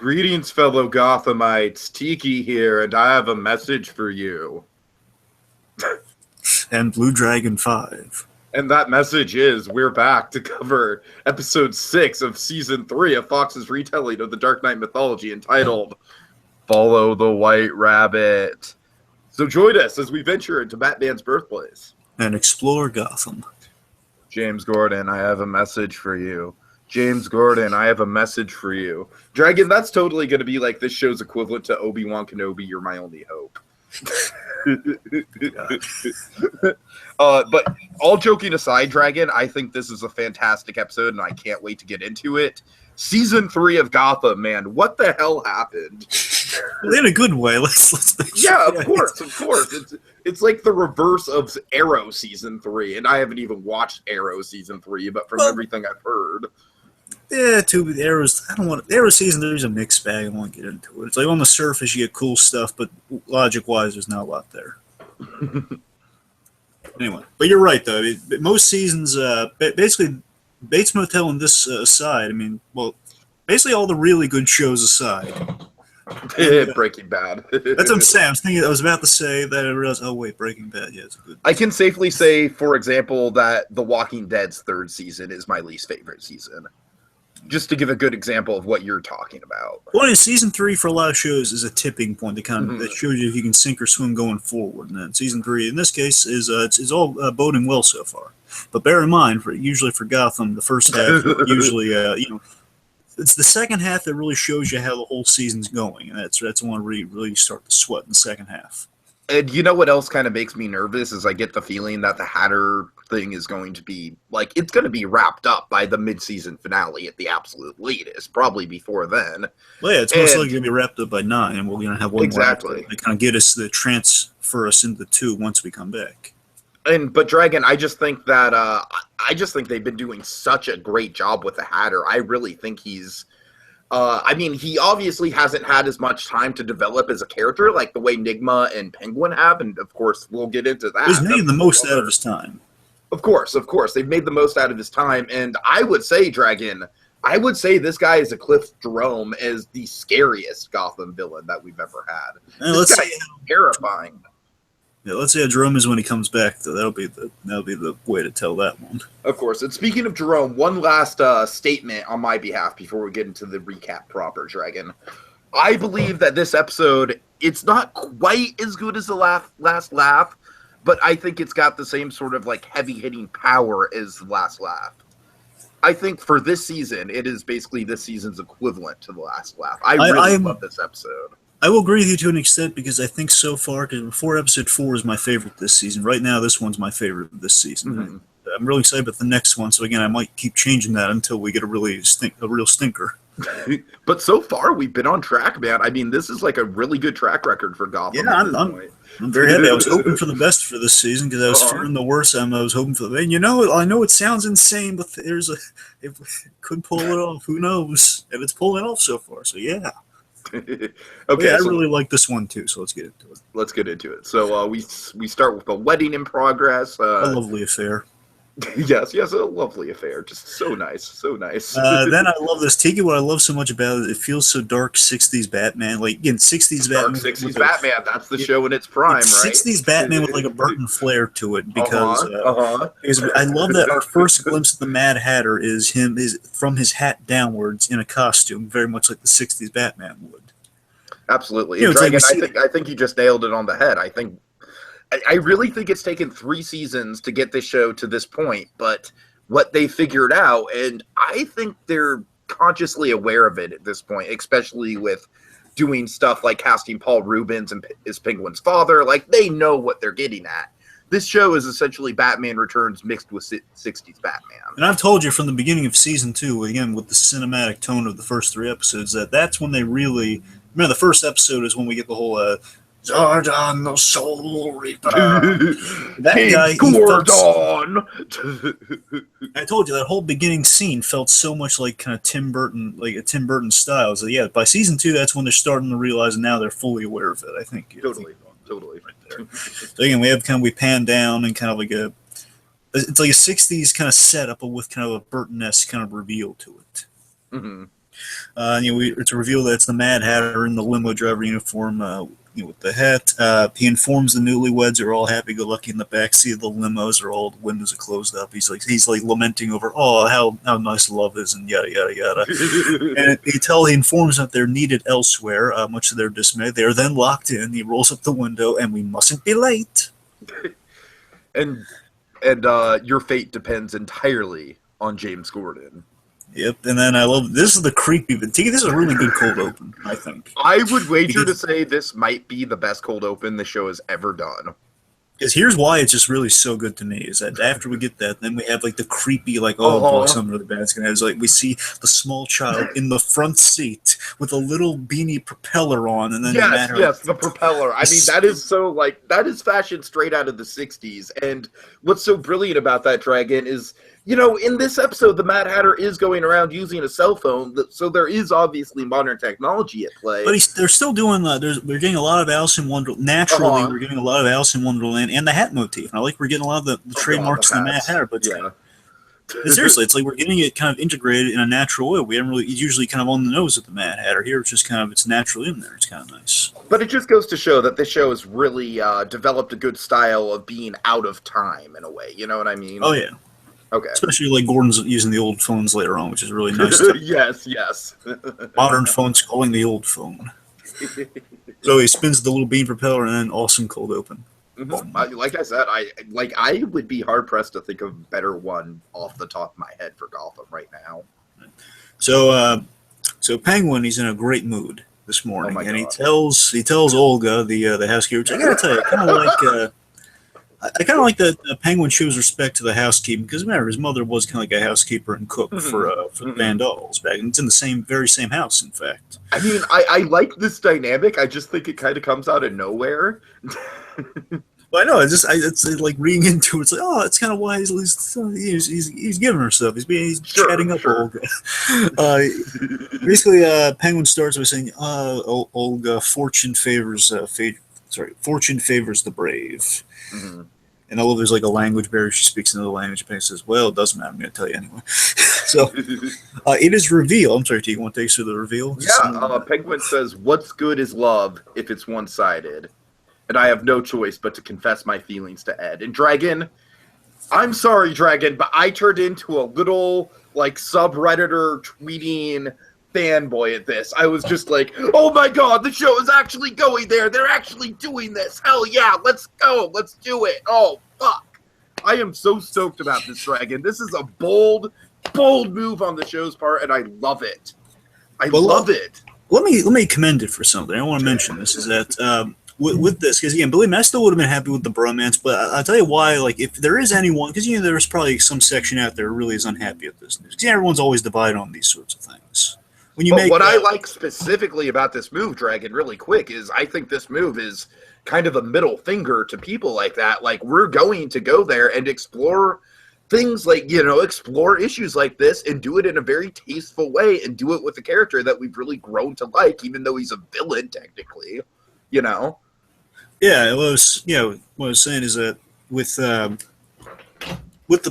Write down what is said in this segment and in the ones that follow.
Greetings, fellow Gothamites. Tiki here, and I have a message for you. And BlueDragonFive. And that message is we're back to cover episode 6 of season 3 of Fox's retelling of the Dark Knight mythology entitled Follow the White Rabbit. So join us as we venture into Batman's birthplace. And explore Gotham. James Gordon, I have a message for you. James Gordon, I have a message for you. Dragon, that's totally going to be like this show's equivalent to Obi-Wan Kenobi, You're My Only Hope. But all joking aside, Dragon, I think this is a fantastic episode, and I can't wait to get into it. Season 3 of Gotham, man. What the hell happened? In a good way. Let's make sure. Yeah, of course. It's like the reverse of Arrow Season 3, and I haven't even watched Arrow Season 3, but from everything I've heard... Yeah, Arrows. I don't want Arrow season. There's a mixed bag. I don't want to get into it. It's like on the surface you get cool stuff, but logic-wise, there's not a lot there. Anyway, but you're right though. I mean, most seasons, basically, Bates Motel and this aside. I mean, well, basically all the really good shows aside. Breaking Bad. That's what I'm saying. I was about to say that. I realized. Oh wait, Breaking Bad. Yeah, it's a good. I can safely say, for example, that The Walking Dead's 3rd season is my least favorite season. Just to give a good example of what you're talking about. Well, in season 3 for a lot of shows is a tipping point that kind of that shows you if you can sink or swim going forward. And then season 3, in this case, is it's all boding well so far. But bear in mind, usually for Gotham, the first half usually it's the second half that really shows you how the whole season's going, and that's when really start to sweat in the second half. And you know what else kind of makes me nervous is I get the feeling that the Hatter thing is going to be, like, it's going to be wrapped up by the mid-season finale at the absolute latest, probably before then. Well, yeah, it's most likely going to be wrapped up by 9, and we're going to have one more to kind of get us the transfer us into 2 once we come back. But Dragon, I just think that they've been doing such a great job with the Hatter. I really think he's. I mean, he obviously hasn't had as much time to develop as a character like the way Nigma and Penguin have, and of course, we'll get into that. He's made the most out of his time. Of course. They've made the most out of his time, and I would say, Dragon, this guy is Eclipse Jerome as the scariest Gotham villain that we've ever had. This guy is terrifying. Yeah, let's see how Jerome is when he comes back, though. That'll be the way to tell that one. Of course. And speaking of Jerome, one last statement on my behalf before we get into the recap proper, Dragon. I believe that this episode, it's not quite as good as the last laugh, but I think it's got the same sort of like heavy-hitting power as the last laugh. I think for this season, it is basically this season's equivalent to the last laugh. I really love this episode. I will agree with you to an extent because I think so far, because before episode 4 is my favorite this season. Right now, this one's my favorite of this season. Mm-hmm. I'm really excited about the next one. So again, I might keep changing that until we get a real stinker. But so far, we've been on track, man. I mean, this is like a really good track record for Gotham. Yeah, I'm very happy. I was hoping for the best for this season because I was fearing the worst. I was hoping for the. And I know it sounds insane, but if it could pull it off. Who knows? And it's pulling it off so far. So yeah. Okay, yeah, I really like this one too, so let's get into it. So we start with a wedding in progress. A lovely affair. Yes, a lovely affair. Just so nice. Then I love this Tiki. What I love so much about it feels so dark. 60s Batman, like again, 60s dark Batman. 60s Batman. That's the show in its prime, right? 60s Batman with like a Burton flair to it because I love that our first glimpse of the Mad Hatter is from his hat downwards in a costume, very much like the 60s Batman would. Absolutely, Dragon. I think you just nailed it on the head. I really think it's taken 3 seasons to get this show to this point, but what they figured out, and I think they're consciously aware of it at this point, especially with doing stuff like casting Paul Reubens as Penguin's father. Like, they know what they're getting at. This show is essentially Batman Returns mixed with 60s Batman. And I've told you from the beginning of season 2, again, with the cinematic tone of the first 3 episodes, that's when they really... Remember, the first episode is when we get the whole... Zordon, the Soul Reaper. That guy, Gordon. I told you that whole beginning scene felt so much like kind of Tim Burton, like a Tim Burton style. So yeah, by season 2, that's when they're starting to realize, and now they're fully aware of it. I think totally right there. So again, we pan down and kind of like it's like a '60s kind of setup, but with kind of a Burton-esque kind of reveal to it. Mm-hmm. It's a reveal that it's the Mad Hatter in the limo driver uniform, with the hat. He informs the newlyweds are all happy-go-lucky in the backseat of the limos, or all the windows are closed up. He's lamenting over, how nice love is, and yada yada yada. And he informs that they're needed elsewhere. Much to their dismay, they are then locked in. He rolls up the window, and we mustn't be late. And your fate depends entirely on James Gordon. Yep, and then I love this is the creepy. This is a really good cold open, I think. I would wager to say this might be the best cold open the show has ever done. Because here's why it's just really so good to me is that after we get that, then we have the creepy boy, something really bad's gonna happen. We see the small child in the front seat with a little beanie propeller on, and then the propeller. I mean, that is so that is fashion straight out of the '60s. And what's so brilliant about that, Dragon, is in this episode, the Mad Hatter is going around using a cell phone, so there is obviously modern technology at play. But they're still doing we're getting a lot of Alice in Wonderland. Naturally, we're getting a lot of Alice in Wonderland and the hat motif. And we're getting a lot of the trademarks of the Mad Hatter. But seriously, it's we're getting it kind of integrated in a natural way. We haven't really, it's usually kind of on the nose with the Mad Hatter. Here, it's just it's naturally in there. It's kind of nice. But it just goes to show that this show has really developed a good style of being out of time in a way. You know what I mean? Oh, yeah. Okay. Especially Gordon's using the old phones later on, which is really nice. Yes. Modern phones calling the old phone. So he spins the little bean propeller and then awesome cold open. Mm-hmm. Like I said, I would be hard pressed to think of a better one off the top of my head for Gotham right now. So Penguin, he's in a great mood this morning, and he tells Olga, the housekeeper, which I gotta tell you, I kind of like that Penguin shows respect to the housekeeping, because remember, his mother was kind of like a housekeeper and cook for the Vandals back, and it's in the very same house, in fact. I mean, I like this dynamic. I just think it kind of comes out of nowhere. Well, I know. It's like reading into it. It's it's kind of why he's giving her stuff. He's chatting up Olga. Basically, Penguin starts by saying, "Olga, fortune favors the brave." Mm-hmm. And although there's a language barrier, she speaks another language. Penguin says, "Well, it doesn't matter. I'm going to tell you anyway." So it is revealed. I'm sorry, T. You want to take us through the reveal? Yeah. Penguin says, "What's good is love if it's one-sided, and I have no choice but to confess my feelings to Ed." And Dragon, I'm sorry, Dragon, but I turned into a little subredditor tweeting fanboy at this. I was just like, oh my god, the show is actually going there. They're actually doing this. Hell yeah, let's go. Let's do it. Oh, fuck. I am so stoked about this, Dragon. This is a bold move on the show's part, and I love it. I love it. Let me commend it for something. I want to mention this, is that with this, because again, believe me, I still would have been happy with the bromance, but I'll tell you why, if there is anyone, because there's probably some section out there who really is unhappy at this news, because everyone's always divided on these sorts of things. I like specifically about this move, Dragon, really quick, is I think this move is kind of a middle finger to people like that. We're going to go there and explore things explore issues like this and do it in a very tasteful way and do it with a character that we've really grown to like, even though he's a villain, technically, Yeah, what I was saying is that with the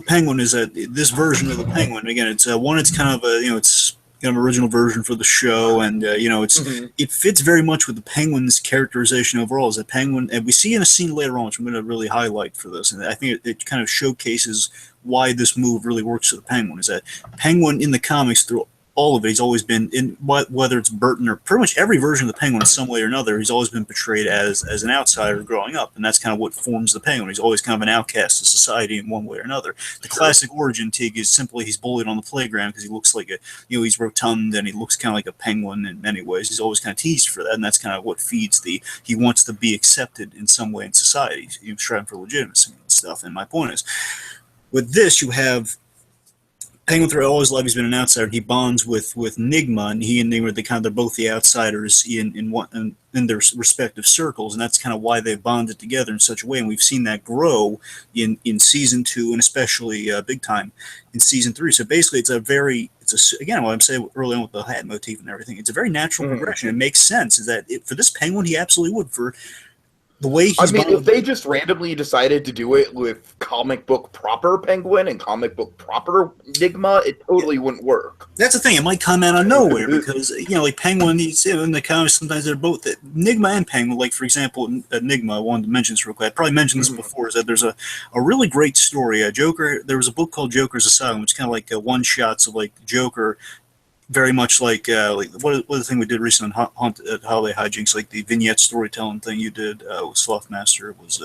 Penguin is that this version of the Penguin, again, it's it's kind of it's kind of original version for the show, and it fits very much with the Penguin's characterization overall. Is a Penguin, and we see in a scene later on, which I'm going to really highlight for this, and I think it kind of showcases why this move really works for the Penguin. Is that Penguin in the comics through all of it, he's always been in, whether it's Burton or pretty much every version of the Penguin in some way or another, he's always been portrayed as an outsider growing up, and that's kind of what forms the Penguin. He's always kind of an outcast of society in one way or another. The classic origin Tig is simply he's bullied on the playground because he looks like he's rotund and he looks kind of like a penguin in many ways. He's always kind of teased for that, and that's kind of what feeds he wants to be accepted in some way in society. He's striving for legitimacy and stuff. And my point is, with this, you have Penguin throughout all his life, he's been an outsider. He bonds with Nigma, and he and Nigma, they're both the outsiders in their respective circles, and that's kind of why they bonded together in such a way. And we've seen that grow in season 2, and especially big time in season 3. So basically, again, what I'm saying early on with the hat motif and everything, it's a very natural progression. It makes sense. Is that for this Penguin, he absolutely would. the way he's. I mean, if they just randomly decided to do it with comic book proper Penguin and comic book proper Enigma, it totally wouldn't work. That's the thing; it might come out of nowhere because like Penguin, in the comics sometimes they're both Enigma and Penguin. Like for example, Enigma. I wanted to mention this real quick. I probably mentioned this before. Is that there's a really great story. Joker. There was a book called Joker's Asylum, which is kind of like one shots of like Joker. Very much like what the thing we did recently on Holiday Hijinks, like the vignette storytelling thing you did with Slothmaster was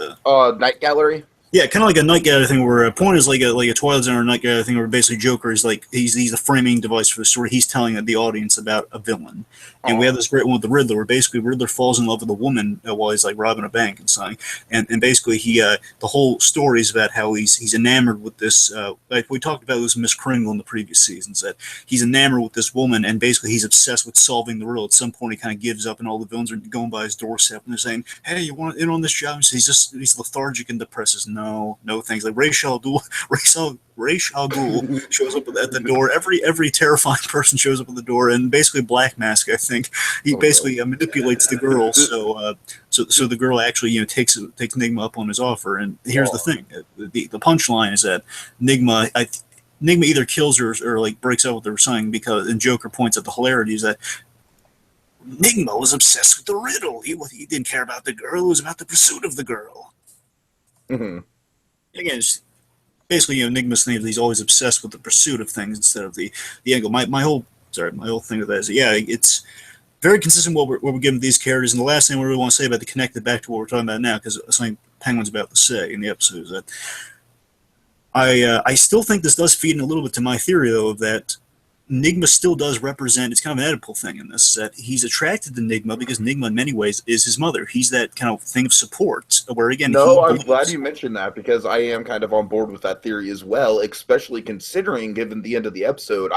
Night Gallery. Yeah, kind of like a Night Gallery thing where a point is like a Twilight Zone or Night Gallery thing where basically Joker is like he's the framing device for the story. He's telling the audience about a villain. And we have this great one with the Riddler where basically Riddler falls in love with a woman while he's like robbing a bank and something. And basically the whole story is about how he's enamored with this like we talked about this Miss Kringle in the previous seasons, that he's enamored with this woman and basically he's obsessed with solving the riddle. At some point he kind of gives up and all the villains are going by his doorstep and they're saying, "Hey, you want in on this job?" And he's lethargic and depressed. No things. Like Ra's al Ghul shows up at the door. Every terrifying person shows up at the door, and basically Black Mask, I think, he basically manipulates the girl. So the girl actually takes Enigma up on his offer. And here's the thing: the punchline is that Enigma either kills her or like breaks up with her son because. And Joker points out the hilarity is that Enigma was obsessed with the riddle. He didn't care about the girl. It was about the pursuit of the girl. Mm-hmm. Again, it's basically Enigma's thing is he's always obsessed with the pursuit of things instead of the angle. My whole thing with that is it's very consistent what we're giving these characters. And the last thing we really want to say about connect it back to what we're talking about now, because something Penguin's about to say in the episode is that I still think this does feed in a little bit to my theory though of that Enigma still does represent, it's kind of an Oedipal thing in this, is that he's attracted to Enigma because Enigma in many ways is his mother. He's that kind of thing of support, where again... No, I'm glad you mentioned that because I am kind of on board with that theory as well, especially considering, given the end of the episode,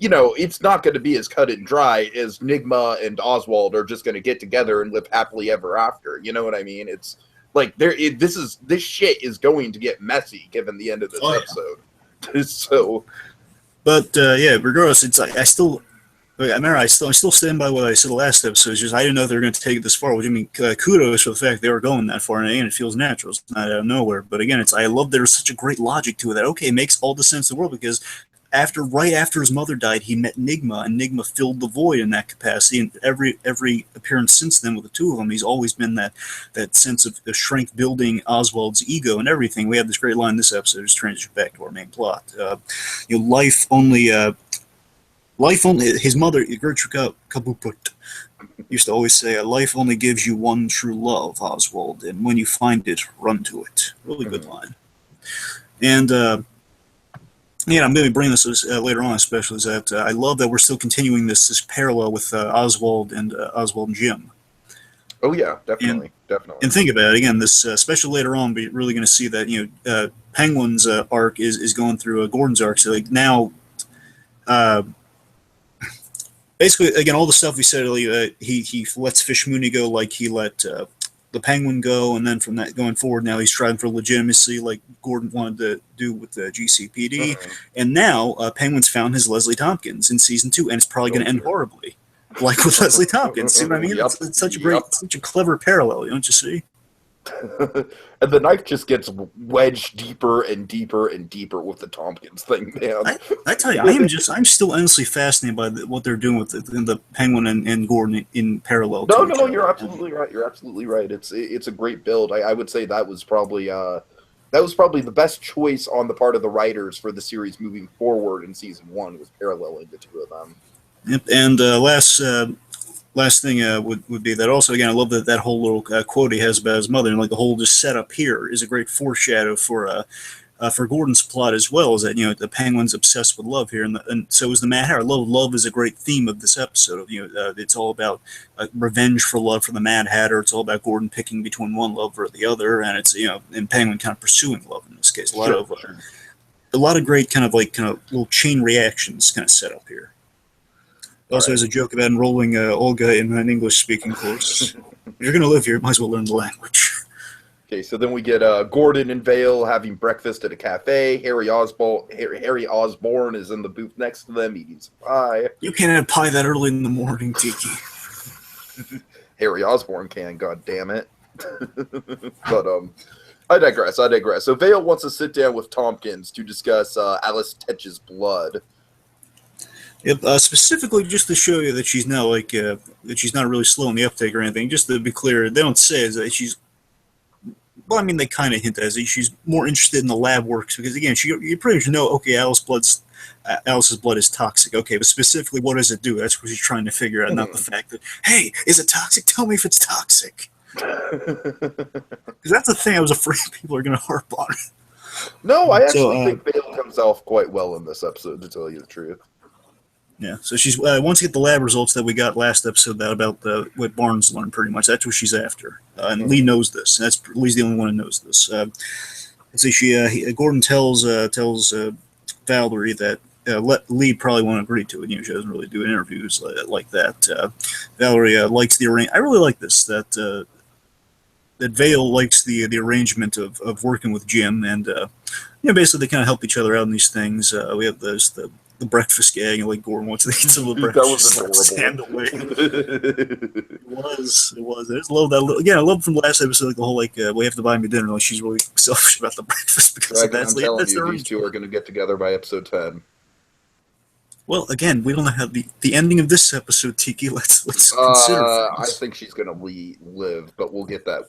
it's not going to be as cut and dry as Enigma and Oswald are just going to get together and live happily ever after. You know what I mean? It's like, this shit is going to get messy given the end of this episode. So... But regardless, I still stand by what I said the last episode. It's just I didn't know they were going to take it this far. Which I mean, kudos for the fact they were going that far, and again, it feels natural. It's not out of nowhere. But again, I love there's such a great logic to it. That it makes all the sense in the world because right after his mother died, he met Enigma, and Enigma filled the void in that capacity. And every appearance since then with the two of them, he's always been that sense of the strength building Oswald's ego and everything. We have this great line in this episode. Just transition back to our main plot. Life only. His mother, Gertrude Kabuput, used to always say, "Life only gives you one true love, Oswald, and when you find it, run to it." Really good line. And I'm going to bring this later on, especially is that I love that we're still continuing this parallel with Oswald and Jim. Oh yeah, definitely. And think about it again. This especially later on, we're really going to see that Penguin's arc is going through Gordon's arc. So like now, basically again, all the stuff we said earlier, he lets Fish Mooney go, like he let the Penguin go, and then from that going forward, now he's striving for legitimacy, like Gordon wanted to do with the GCPD. And now Penguin's found his Leslie Tompkins in season 2, and it's probably going to end horribly, like with Leslie Tompkins. See what I mean? It's such a clever parallel, don't you see? And the knife just gets wedged deeper and deeper and deeper with the Tompkins thing, man. I tell you, I'm still endlessly fascinated by what they're doing with the Penguin and Gordon in parallel. No, you're absolutely right. You're absolutely right. It's a great build. I would say that was probably the best choice on the part of the writers for the series moving forward in season 1 was paralleling the two of them. Yep. And last thing would be that also, again, I love that whole little quote he has about his mother, and like the whole just setup here is a great foreshadow for Gordon's plot as well, is that the Penguin's obsessed with love here, and so is the Mad Hatter. Love is a great theme of this episode. It's all about revenge for love for the Mad Hatter. It's all about Gordon picking between one lover or the other, and it's and Penguin kind of pursuing love in this case. A lot of great kind of little chain reactions kind of set up here. Also, there's a joke about enrolling Olga in an English-speaking course. If you're going to live here, you might as well learn the language. Okay, so then we get Gordon and Vale having breakfast at a cafe. Harry Osborn is in the booth next to them eating some pie. You can't have pie that early in the morning, Tiki. Harry Osborn can, god damn it. But I digress. So Vale wants to sit down with Tompkins to discuss Alice Tetch's blood. Yep, specifically just to show you that she's not that she's not really slow in the uptake or anything. Just to be clear, they don't say is that she's. Well, I mean, they kind of hint at it. She's more interested in the lab works because, again, you pretty much know. Okay, Alice's blood is toxic. Okay, but specifically, what does it do? That's what she's trying to figure out, not the fact that, hey, is it toxic? Tell me if it's toxic. Because that's the thing I was afraid people are going to harp on. No, I actually think Vale comes off quite well in this episode, to tell you the truth. Yeah, so she's wants to get the lab results that we got last episode about what Barnes learned. Pretty much, that's what she's after, and Lee knows this. Lee's the only one who knows this. Gordon tells Valerie that Lee probably won't agree to it. She doesn't really do interviews like that. Valerie likes the arrangement. I really like this that Vale likes the arrangement of working with Jim, and basically they kind of help each other out in these things. We have the breakfast gag, and like Gordon wants to eat some of the breakfast. That was adorable. It was. I just love that. I love from the last episode, like the whole we have to buy me dinner. Like she's really selfish about the breakfast because I'm telling you, these two are going to get together by episode 10. Well, again, we don't have the ending of this episode, Tiki. Let's consider. I think she's going to live, but we'll get to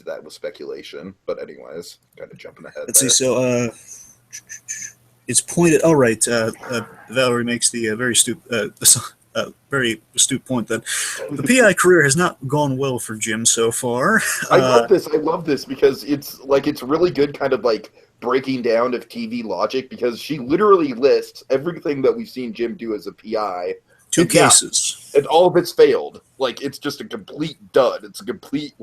that with speculation. But anyways, kind of jumping ahead. Let's see. So, it's pointed. All right, Valerie makes the very astute point that the PI career has not gone well for Jim so far. I love this because it's really good, kind of like breaking down of TV logic, because she literally lists everything that we've seen Jim do as a PI. Two cases. And all of it's failed. Like, it's just a complete dud. It's a complete,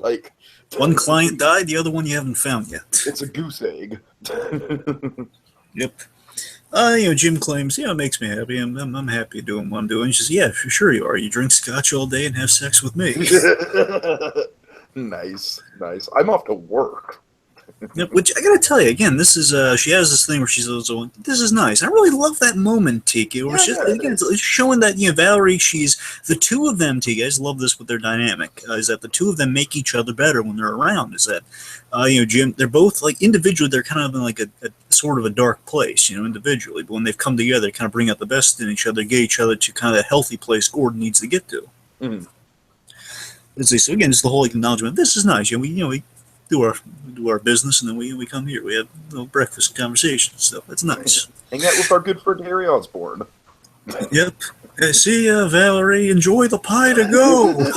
one client died, the other one you haven't found yet. It's a goose egg. Yep. Jim claims, it makes me happy. I'm happy doing what I'm doing. She says, yeah, sure you are. You drink scotch all day and have sex with me. Nice. I'm off to work. Yep, which I gotta tell you again, this is she has this thing where she's also, this is nice. I really love that moment, Tiki. Where it's showing that Valerie, she's the two of them. Tiki, I just love this with their dynamic. Is that the two of them make each other better when they're around? Is that Jim? They're both individually, they're kind of in a sort of a dark place, individually. But when they've come together, they kind of bring out the best in each other, get each other to kind of a healthy place Gordon needs to get to. Mm-hmm. So again, it's the whole acknowledgement. This is nice. We do our business, and then we come here. We have breakfast and conversation and stuff. That's nice. Hang out with our good friend Harry Osborn. Yep. See ya, Valerie. Enjoy the pie to go.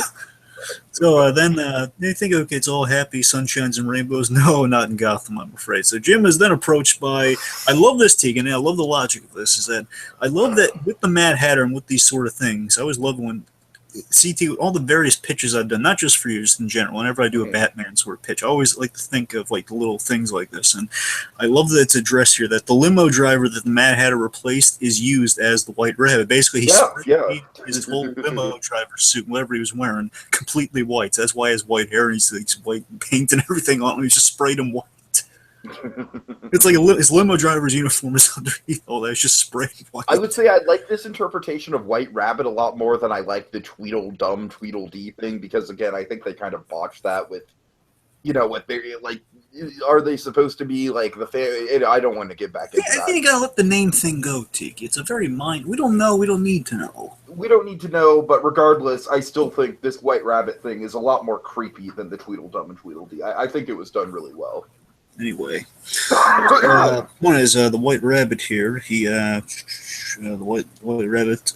So then they think, okay, it's all happy, sunshines and rainbows. No, not in Gotham, I'm afraid. So Jim is then approached by, I love this, Tegan, and I love the logic of this, is that I love that with the Mad Hatter and with these sort of things, I always love when CT, all the various pitches I've done, not just for you, just in general, whenever I do a Batman sort of pitch, I always like to think of the little things like this. And I love that it's addressed here, that the limo driver that the Mad Hatter replaced is used as the White Rabbit. Basically, he his whole limo driver suit, whatever he was wearing, completely white. So that's why he has white hair, and he's white paint and everything on him. He just sprayed him white. It's like his limo driver's uniform is underneath all that. It's just sprayed white. I would say I like this interpretation of White Rabbit a lot more than I like the Tweedledum Tweedledee thing, because again, I think they kind of botched that with, what they are they supposed to be the I don't want to get back into that. I think you gotta let the name thing go, Tiki. It's a very we don't know. We don't need to know. We don't need to know, but regardless, I still think this White Rabbit thing is a lot more creepy than the Tweedledum and Tweedledee. I think it was done really well. Anyway, one is the White Rabbit here. He, the White Rabbit,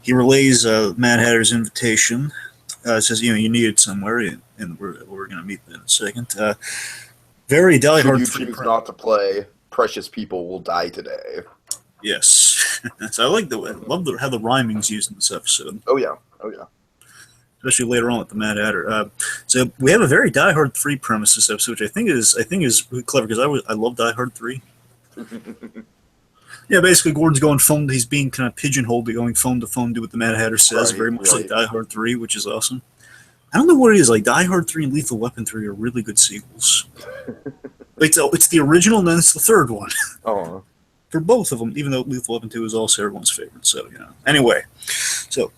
he relays Mad Hatter's invitation. Says, you need it somewhere, and we're going to meet in a second. Very diehard. You choose not to play. Precious people will die today. Yes, so I love how the rhyming's used in this episode. Oh yeah. Especially later on with the Mad Hatter. So we have a very Die Hard 3 premise this episode, which I think is clever, because I love Die Hard 3. Yeah, basically Gordon's going phone. He's being kind of pigeonholed to going phone to phone, do what the Mad Hatter says, very much like Die Hard 3, which is awesome. I don't know what it is. Die Hard 3 and Lethal Weapon 3 are really good sequels. It's the original, and then it's the third one. Oh. For both of them, even though Lethal Weapon 2 is also everyone's favorite. So Anyway, so.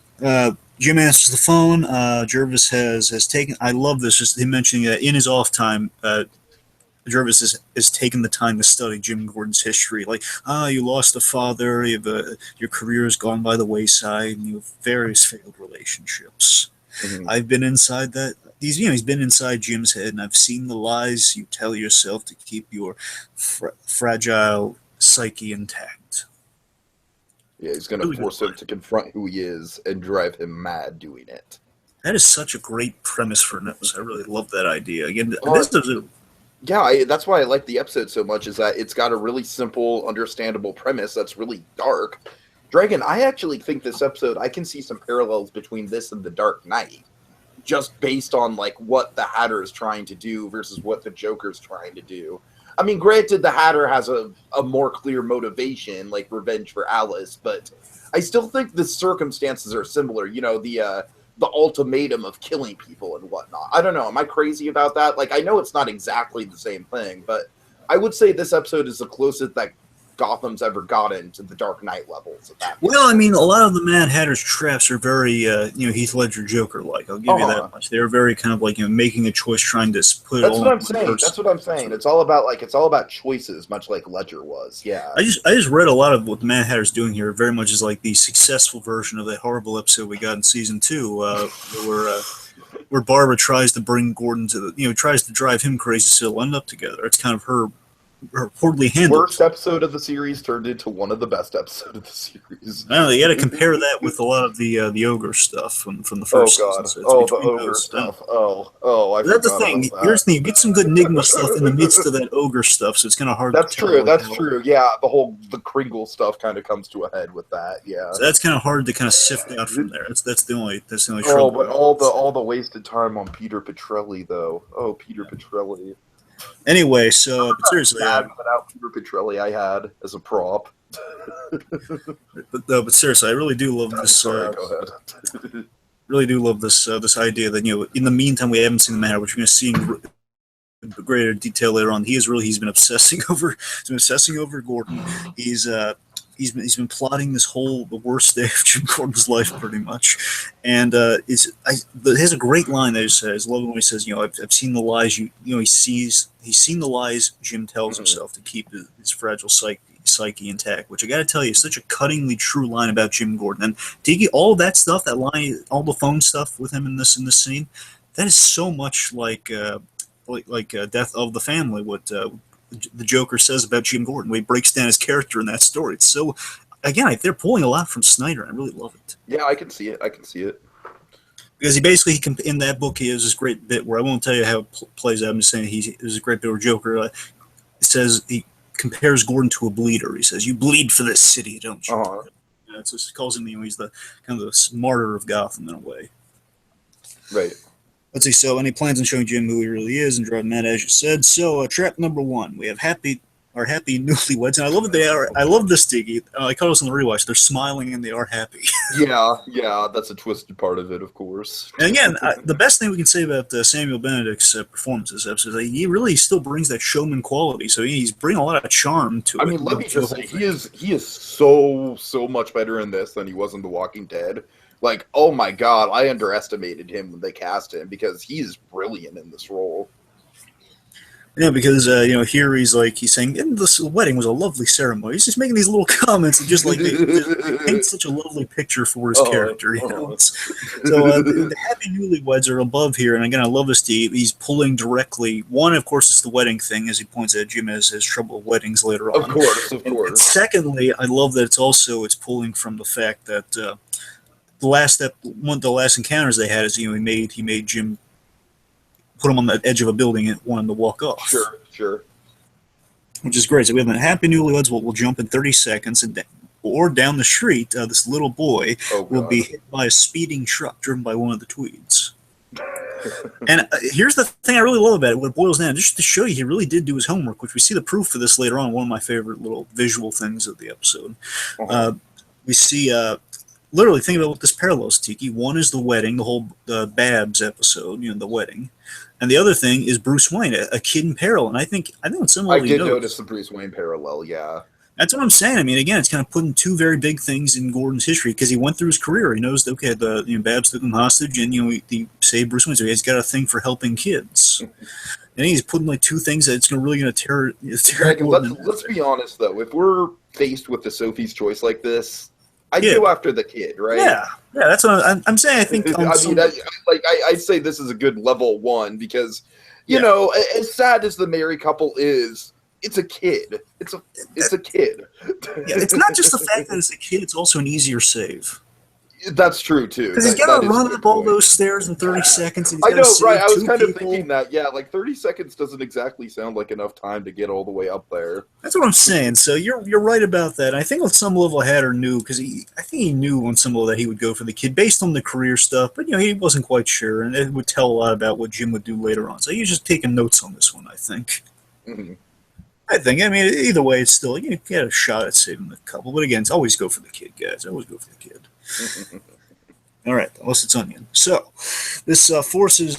Jim answers the phone. Jervis has taken. I love this. Just him mentioning that in his off time, Jervis has taken the time to study Jim Gordon's history. Like, you lost a father. Your career has gone by the wayside, and you have various failed relationships. Mm-hmm. I've been inside that. He's been inside Jim's head, and I've seen the lies you tell yourself to keep your fragile psyche intact. Yeah, he's going to force him to confront who he is and drive him mad doing it. That is such a great premise for an episode. I really love that idea. Again, this is a yeah, that's why I like the episode so much, is that it's got a really simple, understandable premise that's really dark. Dragon, I actually think this episode, I can see some parallels between this and The Dark Knight, just based on like what the Hatter is trying to do versus what the Joker's trying to do. I mean, granted, the Hatter has a more clear motivation, like revenge for Alice, but I still think the circumstances are similar. You know, the ultimatum of killing people and whatnot. I don't know. Am I crazy about that? Like, I know it's not exactly the same thing, but I would say this episode is the closest that Gotham's ever gotten to the Dark Knight levels of that. Well, I mean, a lot of the Mad Hatter's traps are very, Heath Ledger Joker-like. I'll give you that much. They're very kind of like, making a choice, trying to put it all. That's what I'm saying. It's all about choices, much like Ledger was. Yeah. I just read a lot of what the Mad Hatter's doing here. Very much is like the successful version of that horrible episode we got in season 2, where Barbara tries to bring Gordon to tries to drive him crazy so they'll end up together. It's kind of her poorly handled. Worst episode of the series turned into one of the best episodes of the series. I don't know. You got to compare that with a lot of the ogre stuff from the first season. So the ogre stuff. I that's the thing. Here's the thing: you get some good Enigma stuff in the midst of that ogre stuff, so it's kind of hard. That's true. That's true. Yeah, the Kringle stuff kind of comes to a head with that. Yeah, so that's kind of hard to kind of sift out from there. That's the only trouble. Oh, but all the wasted time on Peter Petrelli though. Oh, Peter Petrelli. Anyway, so but seriously, without Peter Petrelli, I had as a prop. but seriously, I really do love this. Sorry, go ahead. Really do love this this idea that in the meantime we haven't seen the Matter, which we're going to see in greater detail later on. He's been obsessing over Gordon. He's been plotting the worst day of Jim Gordon's life, pretty much, and he has a great line that he says. I love it when he says, I've seen the lies he's seen the lies Jim tells himself to keep his fragile psyche intact. Which I got to tell you, is such a cuttingly true line about Jim Gordon. And Tiki, all that stuff, that line, all the phone stuff with him in this scene, that is so much like Death of the Family. What the Joker says about Jim Gordon, where he breaks down his character in that story. It's so, again, they're pulling a lot from Snyder. I really love it. Yeah, I can see it. Because in that book, he has this great bit where I won't tell you how it plays out. I'm just saying there's a great bit where Joker says he compares Gordon to a bleeder. He says, "You bleed for this city, don't you?" Uh-huh. It just calls him, he's the kind of the martyr of Gotham in a way. Right. Let's see. So, and he plans on showing Jim who he really is and driving mad, as you said. So, trap number 1, we have our happy newlyweds, and I love that they are. I love this, Tiki. I caught us on the rewatch. They're smiling and they are happy. yeah, that's a twisted part of it, of course. And again, the best thing we can say about Samuel Benedict's performance this episode is that he really still brings that showman quality. So he's bringing a lot of charm to it. I mean, let me just say, he is so much better in this than he was in The Walking Dead. Like, oh my God, I underestimated him when they cast him because he's brilliant in this role. Yeah, because here he's saying, and this wedding was a lovely ceremony. He's just making these little comments and just they paint such a lovely picture for his character. So the happy newlyweds are above here, and again, I love this. He's pulling directly. One, of course, is the wedding thing, as he points out. Jim has trouble with weddings later on. Of course. And secondly, I love that it's pulling from the fact that one of the last encounters they had is he made Jim put him on the edge of a building and want him to walk off. Sure. Which is great. So we have a happy newlyweds. We'll jump in 30 seconds, or down the street, this little boy will be hit by a speeding truck driven by one of the Tweeds. And here's the thing I really love about it. What it boils down, just to show you, he really did do his homework, which we see the proof for this later on. One of my favorite little visual things of the episode. We see. Literally, think about what this parallels, Tiki. One is the wedding, the whole Babs episode, the wedding, and the other thing is Bruce Wayne, a kid in peril. And I think it's similar. I did notice the Bruce Wayne parallel. Yeah. That's what I'm saying. I mean, again, it's kind of putting two very big things in Gordon's history because he went through his career. He knows, okay, Babs took him hostage, and he saved Bruce Wayne. So he's got a thing for helping kids, and he's putting like two things that it's really going to tear let's be honest though. If we're faced with a Sophie's Choice like this, I'd go after the kid, right? Yeah, that's what I'm saying. I think. I'd say this is a good level one because, you know, as sad as the married couple is. It's a kid. It's a kid. Yeah, it's not just the fact that it's a kid; it's also an easier save. That's true too. Because he's got to run up all those stairs in 30 seconds. And I know, right? I was kind of thinking that. Yeah, like 30 seconds doesn't exactly sound like enough time to get all the way up there. That's what I'm saying. So you're right about that. I think on some level, Hatter knew because I think he knew on some level that he would go for the kid based on the career stuff. But he wasn't quite sure, and it would tell a lot about what Jim would do later on. So he's just taking notes on this one, I think. Mm-hmm. I mean, either way, it's still, you get a shot at saving the couple. But again, it's always go for the kid, guys. Always go for the kid. All right, unless it's Onion. So, this forces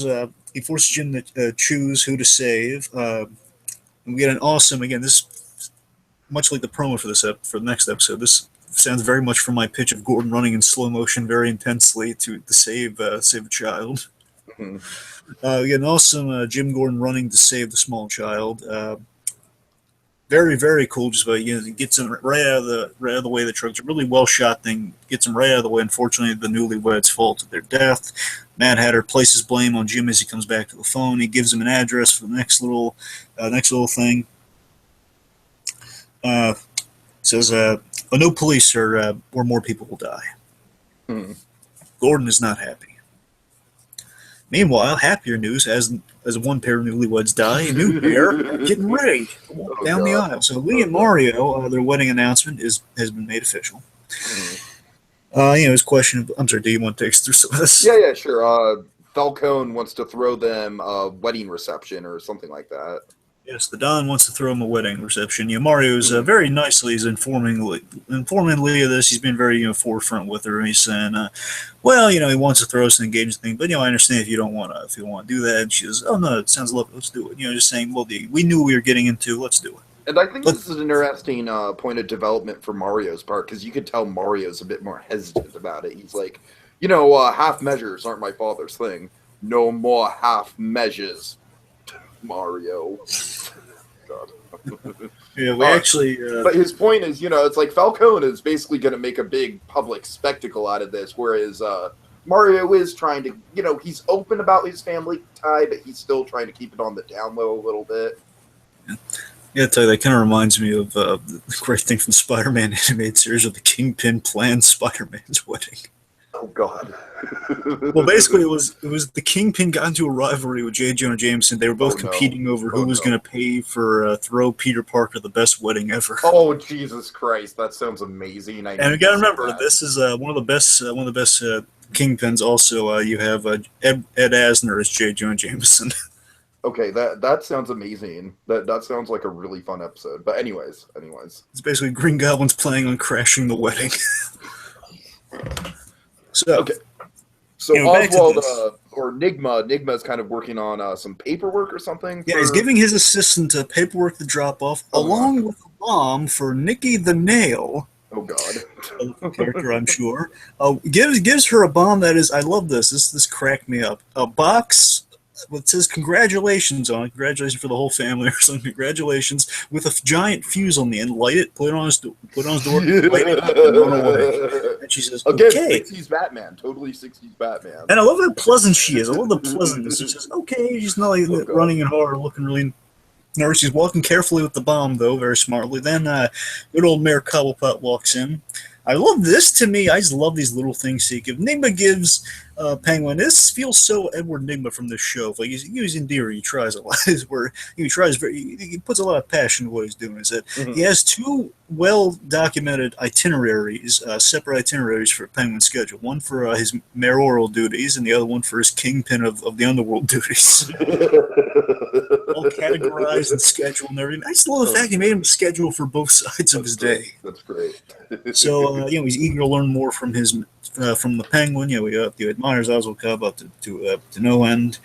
Jim to choose who to save. We get an awesome, again, this, much like the promo for the next episode, this sounds very much from my pitch of Gordon running in slow motion very intensely to save a child. Mm-hmm. We get an awesome Jim Gordon running to save the small child. Very, very cool. Just about gets him right out of the way of the truck. It's a really well shot thing. Gets him right out of the way. Unfortunately, the newlyweds fall to their death. Mad Hatter places blame on Jim as he comes back to the phone. He gives him an address for the next little thing. Says, no police or more people will die. Gordon is not happy. Meanwhile, happier news as one pair of newlyweds die, a new pair getting ready to walk down the aisle. So Lee and Mario, their wedding announcement has been made official. His question. I'm sorry. Do you want to take us through some of this? Yeah, sure. Falcone wants to throw them a wedding reception or something like that. Yes, the Don wants to throw him a wedding reception. Mario's very nicely is informing Lee of this. He's been very forefront with her. And he's saying, he wants to throw us an engagement thing, but I understand if you want to do that. And she says, oh no, it sounds lovely. Let's do it. Just saying, well, we knew we were getting into. Let's do it. And I think this is an interesting point of development for Mario's part because you could tell Mario's a bit more hesitant about it. He's like, half measures aren't my father's thing. No more half measures. Mario. God. Yeah, we actually. But his point is, it's like Falcone is basically going to make a big public spectacle out of this, whereas Mario is trying to, he's open about his family tie, but he's still trying to keep it on the down low a little bit. Yeah, I tell you, that kind of reminds me of the great thing from the Spider-Man animated series of the Kingpin planned Spider-Man's wedding. Oh God. Well, basically, it was the Kingpin got into a rivalry with J. Jonah Jameson. They were both competing over who was going to pay for throw Peter Parker the best wedding ever. Oh Jesus Christ, that sounds amazing! And you got to remember, this is one of the best Kingpins. Also, you have Ed Asner as J. Jonah Jameson. Okay, that sounds amazing. That sounds like a really fun episode. But anyways, it's basically Green Goblin's planning on crashing the wedding. So Oswald or Nigma is kind of working on some paperwork or something. Yeah, he's giving his assistant paperwork to drop off, along with a bomb for Nikki the Nail. Oh God, a character I'm sure. Gives her a bomb that is. I love this. This cracked me up. A box. It says congratulations on it. Congratulations for the whole family or something. Congratulations with a giant fuse on the end. Light it. Put it on his door. Light it up and run away. And she says, "Okay, okay." 60s Batman. Totally 60s Batman. And I love how pleasant she is. I love the pleasantness. She says, "Okay." She's not like running in hard, looking really nervous. She's walking carefully with the bomb, though, very smartly. Then good old Mayor Cobblepot walks in. I love this. To me, I just love these little things. See, if Nigma gives Penguin, this feels so Edward Nigma from this show. Like he's endearing. He tries a lot. He puts a lot of passion into what he's doing. Is that he has two well-documented itineraries, separate itineraries for Penguin's schedule. One for his mayoral duties, and the other one for his kingpin of the underworld duties. All categorized and scheduled and everything. I just love the fact he made him a schedule for both sides of his day. That's great. So he's eager to learn more from from the Penguin. We admires Oswald Cobb up to no end.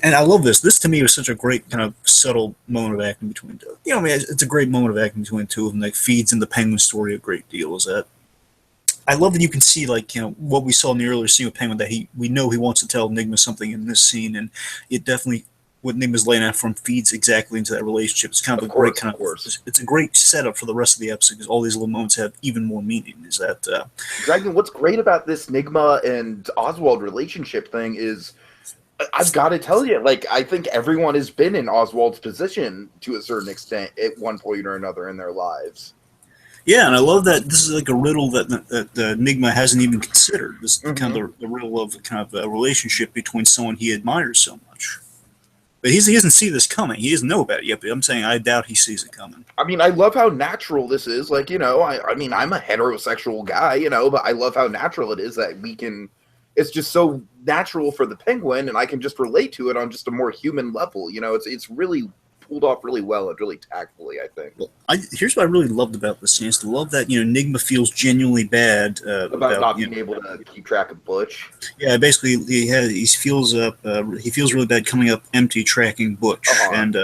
And I love this. This to me was such a great kind of subtle moment of acting between two. I mean, it's a great moment of acting between two of them that feeds in the Penguin story a great deal. Is that I love that you can see what we saw in the earlier scene with Penguin that we know he wants to tell Enigma something in this scene, and it definitely what Enigma's laying out for him feeds exactly into that relationship. It's kind of, great kind of it's a great setup for the rest of the episode because all these little moments have even more meaning. Is that Dragon? What's great about this Enigma and Oswald relationship thing is, I've got to tell you, I think everyone has been in Oswald's position to a certain extent at one point or another in their lives. Yeah, and I love that this is like a riddle that Enigma hasn't even considered. This is kind of the riddle of kind of a relationship between someone he admires so much. But he doesn't see this coming. He doesn't know about it yet, but I'm saying I doubt he sees it coming. I mean, I love how natural this is. I mean, I'm a heterosexual guy, but I love how natural it is that we can... It's just so natural for the Penguin, and I can just relate to it on just a more human level. It's really pulled off really well and really tactfully, I think. Well, here's what I really loved about this scene: is the love that Enigma feels genuinely bad about not being able to keep track of Butch. Yeah, basically he feels really bad coming up empty tracking Butch, and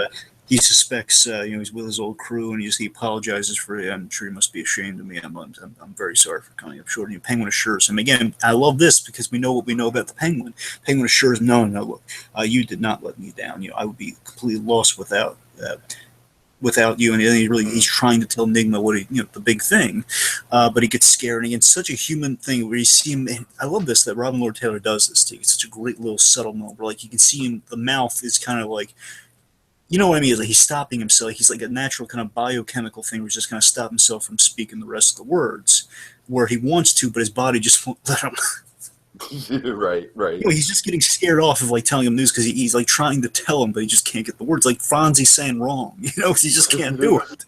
he suspects he's with his old crew, and he apologizes for it. I'm sure he must be ashamed of me. I'm very sorry for coming up short. And Penguin assures him again. I love this because we know what we know about the Penguin. Penguin assures him, no, look, you did not let me down. I would be completely lost without you. And he's trying to tell Enigma what the big thing, but he gets scared. And it's such a human thing where you see him. And I love this that Robin Lord Taylor does this too. It's such a great little subtle moment where you can see him. The mouth is kind of like. You know what I mean? He's stopping himself. He's like a natural kind of biochemical thing where he's just going to stop himself from speaking the rest of the words where he wants to, but his body just won't let him. Right. He's just getting scared off of telling him news because he's trying to tell him, but he just can't get the words. Like Fonzie saying wrong, he just can't do it.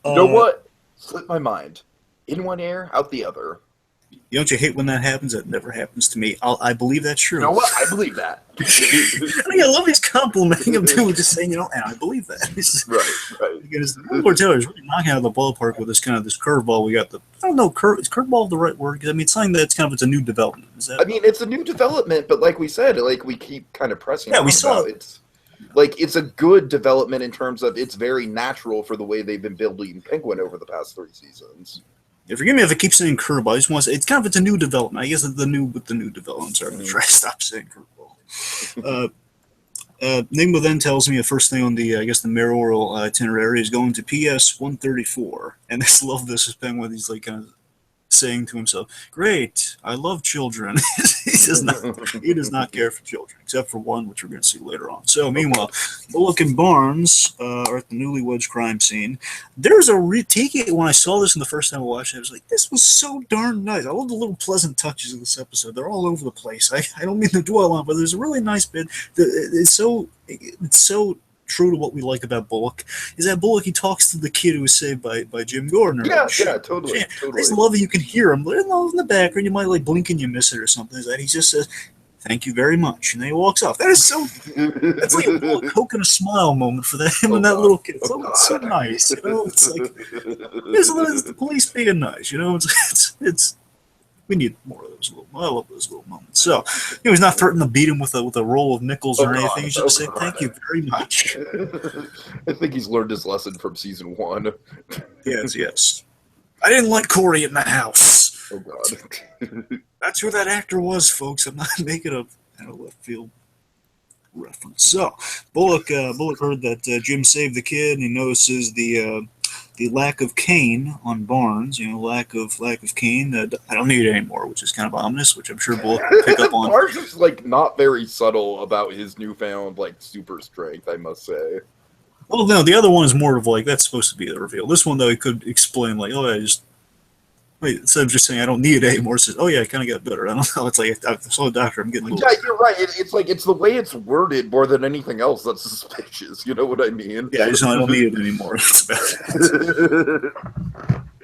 You know what? Slipped my mind. In one ear, out the other. Don't you hate when that happens? That never happens to me. I believe that's true. You know what? I believe that. I love he's complimenting him too, just saying, and I believe that. Right. Because Lord Taylor is really knocking out of the ballpark with this curveball. We got I don't know, is curveball the right word? Because it's something that's it's a new development. Is that? I mean, it's a new development, but like we said, we keep kind of pressing. Yeah, we saw it. It's a good development in terms of it's very natural for the way they've been building Penguin over the past 3 seasons. Yeah, forgive me if I keep saying curveball. I just want to say it's a new development. I guess the new developments are going to try to stop saying curveball. Enigma then tells me the first thing on the the mayoral itinerary is going to PS 134, and I just love this as Penguin. He's kind of saying to himself, "Great, I love children." He does not care for children, except for one, which we're going to see later on. So, meanwhile, Bullock and Barnes are at the newlyweds crime scene. There's Tiki. When I saw this in the first time I watched it, I was like, "This was so darn nice." I love the little pleasant touches of this episode. They're all over the place. I don't mean to dwell on, but there's a really nice bit. It's so true to what we like about Bullock is that Bullock, he talks to the kid who was saved by Jim Gordon. Yeah, totally. I just love that you can hear him. In the background, you might blink and you miss it or something. Is that he just says, "Thank you very much," and then he walks off. That is so. That's like a Bullock Coke and a smile moment for him and that little kid. It's so nice. It's it's the police being nice. It's. We need more of those I love those little moments. So, he's not threatening to beat him with a roll of nickels or anything. He's just saying, "Thank you very much." I think he's learned his lesson from season 1. Yes. I didn't like Corey in the house. Oh, God. That's who that actor was, folks. I'm not making a left field reference. So, Bullock heard that Jim saved the kid, and he notices the lack of cane on Barnes, lack of cane. I don't need it anymore, which is kind of ominous, which I'm sure Bullock will pick up on. Barnes is not very subtle about his newfound super strength, I must say. Well, no, the other one is more of that's supposed to be the reveal. This one though, he could explain instead of just saying I don't need it anymore, it says, "Oh yeah, I kind of got better." I don't know. It's I saw a doctor. I'm getting. Yeah, you're right. It's the way it's worded more than anything else that's suspicious. You know what I mean? Yeah, I don't need it anymore. That's about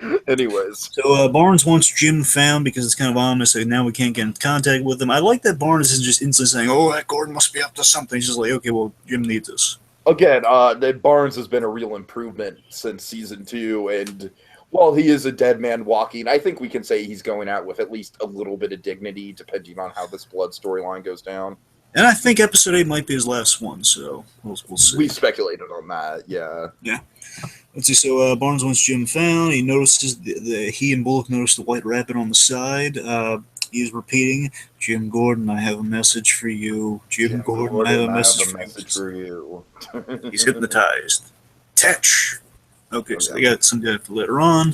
it. Anyways, so Barnes wants Jim found because it's kind of ominous. So now we can't get in contact with him. I like that Barnes is just instantly saying, "Oh, that Gordon must be up to something." He's just like, "Okay, well, Jim needs us." Again, that Barnes has been a real improvement since season 2, and while he is a dead man walking, I think we can say he's going out with at least a little bit of dignity, depending on how this blood storyline goes down. And I think episode 8 might be his last one, so we'll see. We speculated on that, yeah. Yeah. Let's see. So Barnes wants Jim found. He notices he and Bullock notice the white rabbit on the side. He's repeating, "Jim Gordon, I have a message for you. Jim Gordon, I have a message for you." He's hypnotized. Tetch. Okay, so they got some guy for later on.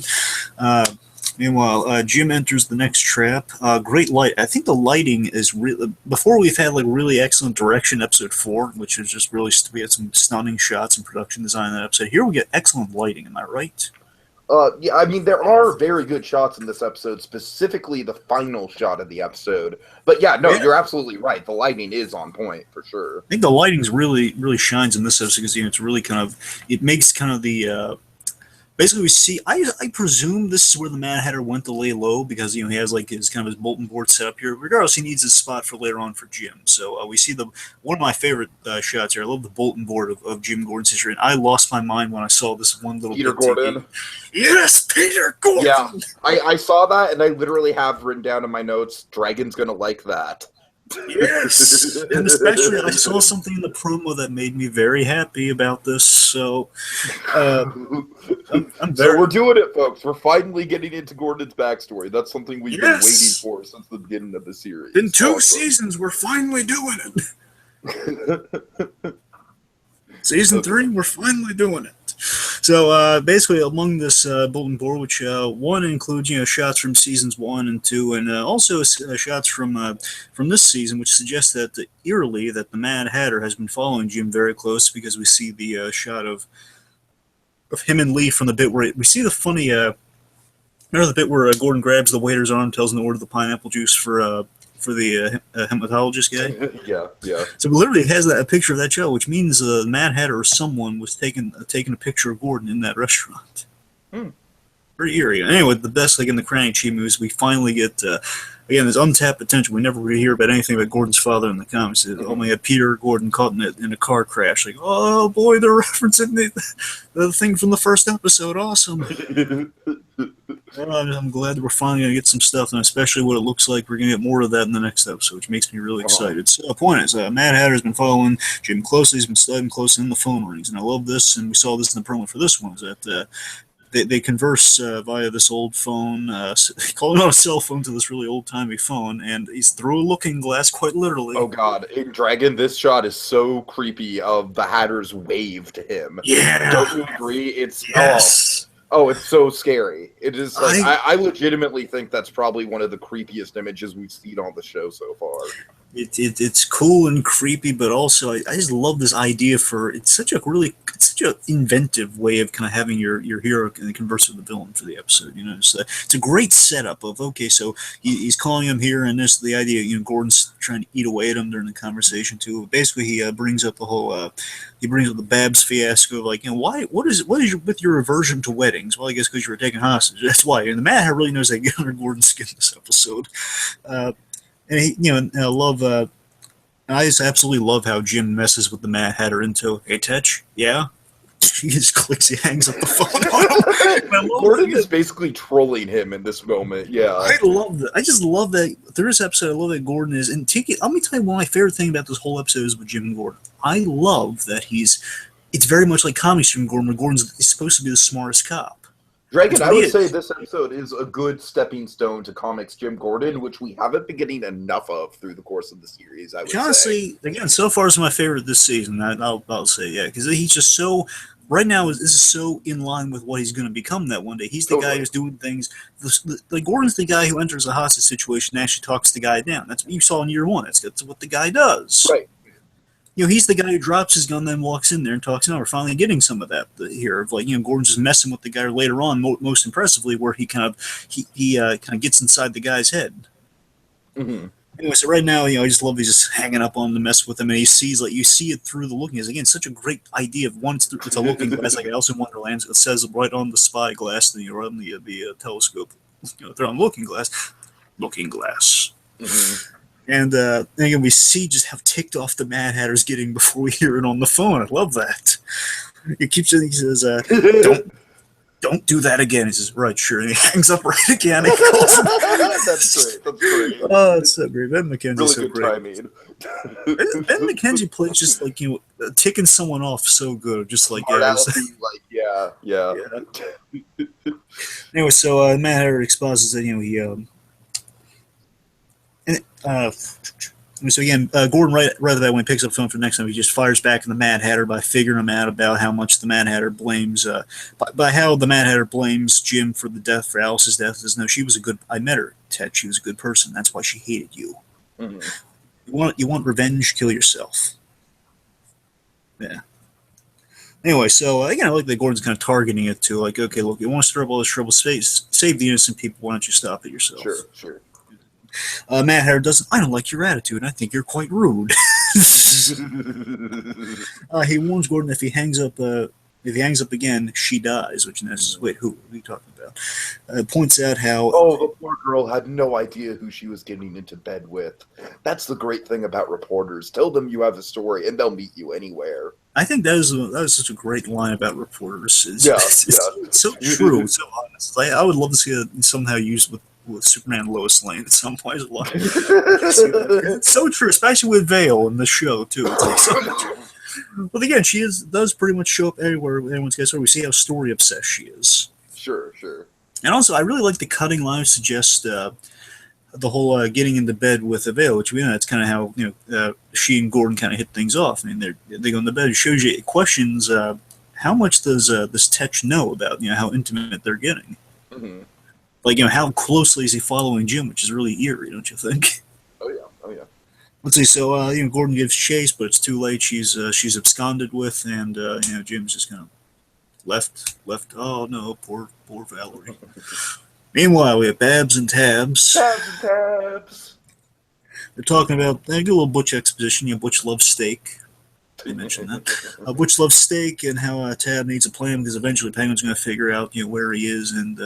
Meanwhile, Jim enters the next trap. Great light. I think the lighting is really. Before we've had like really excellent direction, episode 4, which is just really we had some stunning shots and production design in that episode. Here we get excellent lighting. Am I right? Yeah, I mean there are very good shots in this episode, specifically the final shot of the episode. But yeah, no, you're absolutely right. The lighting is on point for sure. I think the lighting's really shines in this episode because it's really it makes kind of the. Basically, we see. I presume this is where the Mad Hatter went to lay low because he has like his kind of his bulletin board set up here. Regardless, he needs a spot for later on for Jim. So we see one of my favorite shots here. I love the bulletin board of Jim Gordon's history, and I lost my mind when I saw this one little Peter Gordon. Yes, Peter Gordon. Yeah, I saw that, and I literally have written down in my notes, "Dragon's gonna like that." Yes, and especially I saw something in the promo that made me very happy about this. So, So we're doing it, folks. We're finally getting into Gordon's backstory. That's something we've been waiting for since the beginning of the series. In 2 seasons, we're finally doing it. Season 3, we're finally doing it. So basically, among this bulletin board, which one includes shots from seasons 1 and 2, and also shots from this season, which suggests that eerily that the Mad Hatter has been following Jim very close because we see the shot of him and Lee from the bit where we see the funny. Remember the bit where Gordon grabs the waiter's arm, tells him to order the pineapple juice for the hematologist guy. yeah. So it literally has a picture of that show, which means the Mad Hatter or someone was taking a picture of Gordon in that restaurant. Pretty eerie. Anyway, the best in the Cranny Chi movies, we finally get again this untapped potential. We never really hear about anything about Gordon's father in the comics. Only had Peter Gordon caught in a car crash. Like, oh boy, they're referencing the thing from the first episode. Awesome. I'm glad that we're finally going to get some stuff, and especially what it looks like we're going to get more of that in the next episode, which makes me really excited. So the point is, Mad Hatter's been following Jim closely. He's been studying closely, and the phone rings. And I love this, and we saw this in the promo for this one, is that they converse via this old phone, calling out a cell phone to this really old-timey phone, and he's through a looking glass, quite literally. Oh, God. In Dragon, this shot is so creepy of the Hatter's wave to him. Yeah. Don't you agree? It's... Yes. Oh, it's so scary. It is like I legitimately think that's probably one of the creepiest images we've seen on the show so far. It's cool and creepy, but also I just love this idea it's such an inventive way of kind of having your hero converse with the villain for the episode. It's a great setup of so he's calling him here, and this the idea Gordon's trying to eat away at him during the conversation too. Basically, he brings up the whole he brings up the Babs fiasco of what is with your aversion to weddings? Well, I guess because you were taken hostage. That's why. And the Mad Hatter really knows how to get under Gordon's skin this episode. And I love. I just absolutely love how Jim messes with the Mad Hatter into, "Hey, Tetch, yeah." He just clicks. He hangs up the phone. Gordon is basically trolling him in this moment. Yeah, I love that. I just love that through this episode. I love that Gordon is and Tiki. Let me tell you, one of my favorite things about this whole episode is with Jim Gordon. I love that it's very much like comics Jim Gordon, where Gordon's supposed to be the smartest cop. Dragon, I would say this episode is a good stepping stone to comics Jim Gordon, which we haven't been getting enough of through the course of the series, I would honestly, again, so far is my favorite this season. I'll say, yeah, because he's just so... Right now, this is so in line with what he's going to become that one day. He's the guy who's doing things... Gordon's the guy who enters a hostage situation and actually talks the guy down. That's what you saw in year 1. That's what the guy does. Right. He's the guy who drops his gun, then walks in there and talks. We're finally getting some of that here. Of Gordon's just messing with the guy later on, most impressively, where he kind of gets inside the guy's head. Mm-hmm. Anyway, so right now, I just love he's just hanging up on him to mess with him, and he sees you see it through the looking glass. Again, such a great idea of one. It's a looking glass, like Alice in Wonderland. It says right on the spy glass, right on the telescope. They're on looking glass. Looking glass. Mm-hmm. And again, we see just how ticked off the Mad Hatter's getting before we hear it on the phone. I love that. He says, don't do that again. He says, right, sure. And he hangs up right again. He calls him. That's great. Oh, it's so great. Ben McKenzie's really so good great. timing. Ben McKenzie plays just like, ticking someone off so good. Just like, yeah. Anyway, so Matt Hatter exposits that, so again, Gordon, right away when he picks up the phone for the next time, he just fires back in the Mad Hatter by figuring him out about how much the Mad Hatter blames, by how the Mad Hatter blames Jim for Alice's death. He says, no, she was I met her, Ted. She was a good person. That's why she hated you. Mm-hmm. You want revenge? Kill yourself. Yeah. Anyway, so I like that Gordon's kind of targeting it to like, okay, look, you want to stir up all this trouble, save the innocent people. Why don't you stop it yourself? Sure. Matt Hatter doesn't. I don't like your attitude. I think you're quite rude. He warns Gordon if he hangs up again, she dies. Which is wait, who are you talking about? Points out how the poor girl had no idea who she was getting into bed with. That's the great thing about reporters. Tell them you have a story, and they'll meet you anywhere. I think that was such a great line about reporters. It's so true. It's so honest. I would love to see it somehow used with Superman and Lois Lane at some point. It's so true, especially with Vale in the show too. It's like so true. But again, she does pretty much show up everywhere anyone's gets her. We see how story obsessed she is. Sure. And also, I really like the cutting line suggest the whole getting into bed with Vale, which it's kind of how she and Gordon kind of hit things off. I mean, they go into bed. It shows you questions. How much does this Tetch know about how intimate they're getting? Mm-hmm. Like, how closely is he following Jim, which is really eerie, don't you think? Oh, yeah. Let's see, so, Gordon gives chase, but it's too late. She's absconded with, and, Jim's just kind of left. Oh, no, poor Valerie. Meanwhile, we have Babs and Tabs. They're talking about, they do a little Butch exposition. Butch loves steak. They mentioned that. Butch loves steak and how Tab needs a plan because eventually Penguin's going to figure out where he is and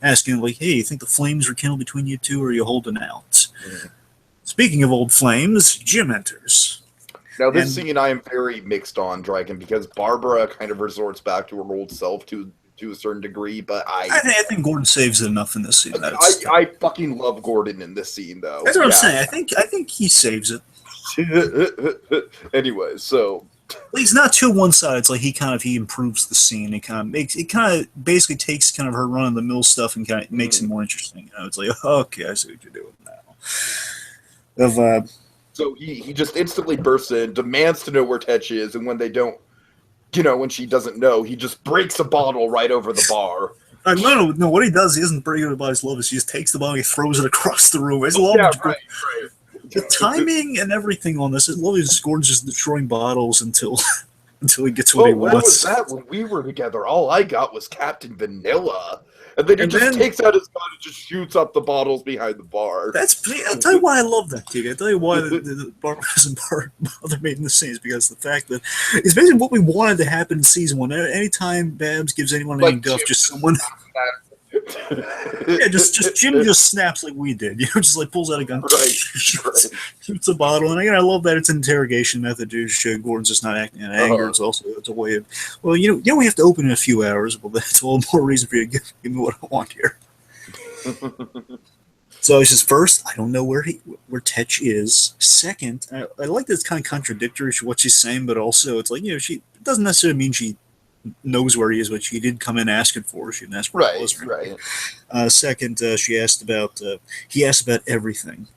asking like, hey, you think the flames rekindled between you two or are you holding out? Mm-hmm. Speaking of old flames, Jim enters. Now this scene I am very mixed on, Dragon, because Barbara kind of resorts back to her old self to a certain degree, but I think Gordon saves it enough in this scene. I fucking love Gordon in this scene, though. That's what I'm saying. I think he saves it. Anyway, so he's not too one-sided. It's like he improves the scene. It kind of basically takes kind of her run-of-the-mill stuff and kind of makes it more interesting. It's like, okay, I see what you're doing now. So he just instantly bursts in, demands to know where Tetch is, and when they don't, when she doesn't know, he just breaks a bottle right over the bar. No. What he does, he doesn't break it by his love. He just takes the bottle, he throws it across the room. Right. The timing and everything on this, Gordon's just destroying bottles until he gets what he wants. What was that when we were together? All I got was Captain Vanilla. And then he just takes out his gun and just shoots up the bottles behind the bar. I'll tell you why I love that, kid. I'll tell you why the bar doesn't bother me in the scenes, because the fact that it's basically what we wanted to happen in season 1. Anytime Babs gives anyone any guff, just someone... just Jim just snaps like we did. Just like pulls out a gun, shoots a bottle, and again, I love that it's an interrogation method. Gordon's just not acting in anger. It's a way of, we have to open in a few hours. Well, that's all more reason for you to give me what I want here. So he says, first, I don't know where Tetch is. Second, I like that it's kind of contradictory to what she's saying, but also it's like she it doesn't necessarily mean she knows where he is, but she did come in asking for it. She didn't ask for it. Right. Second, he asked about everything.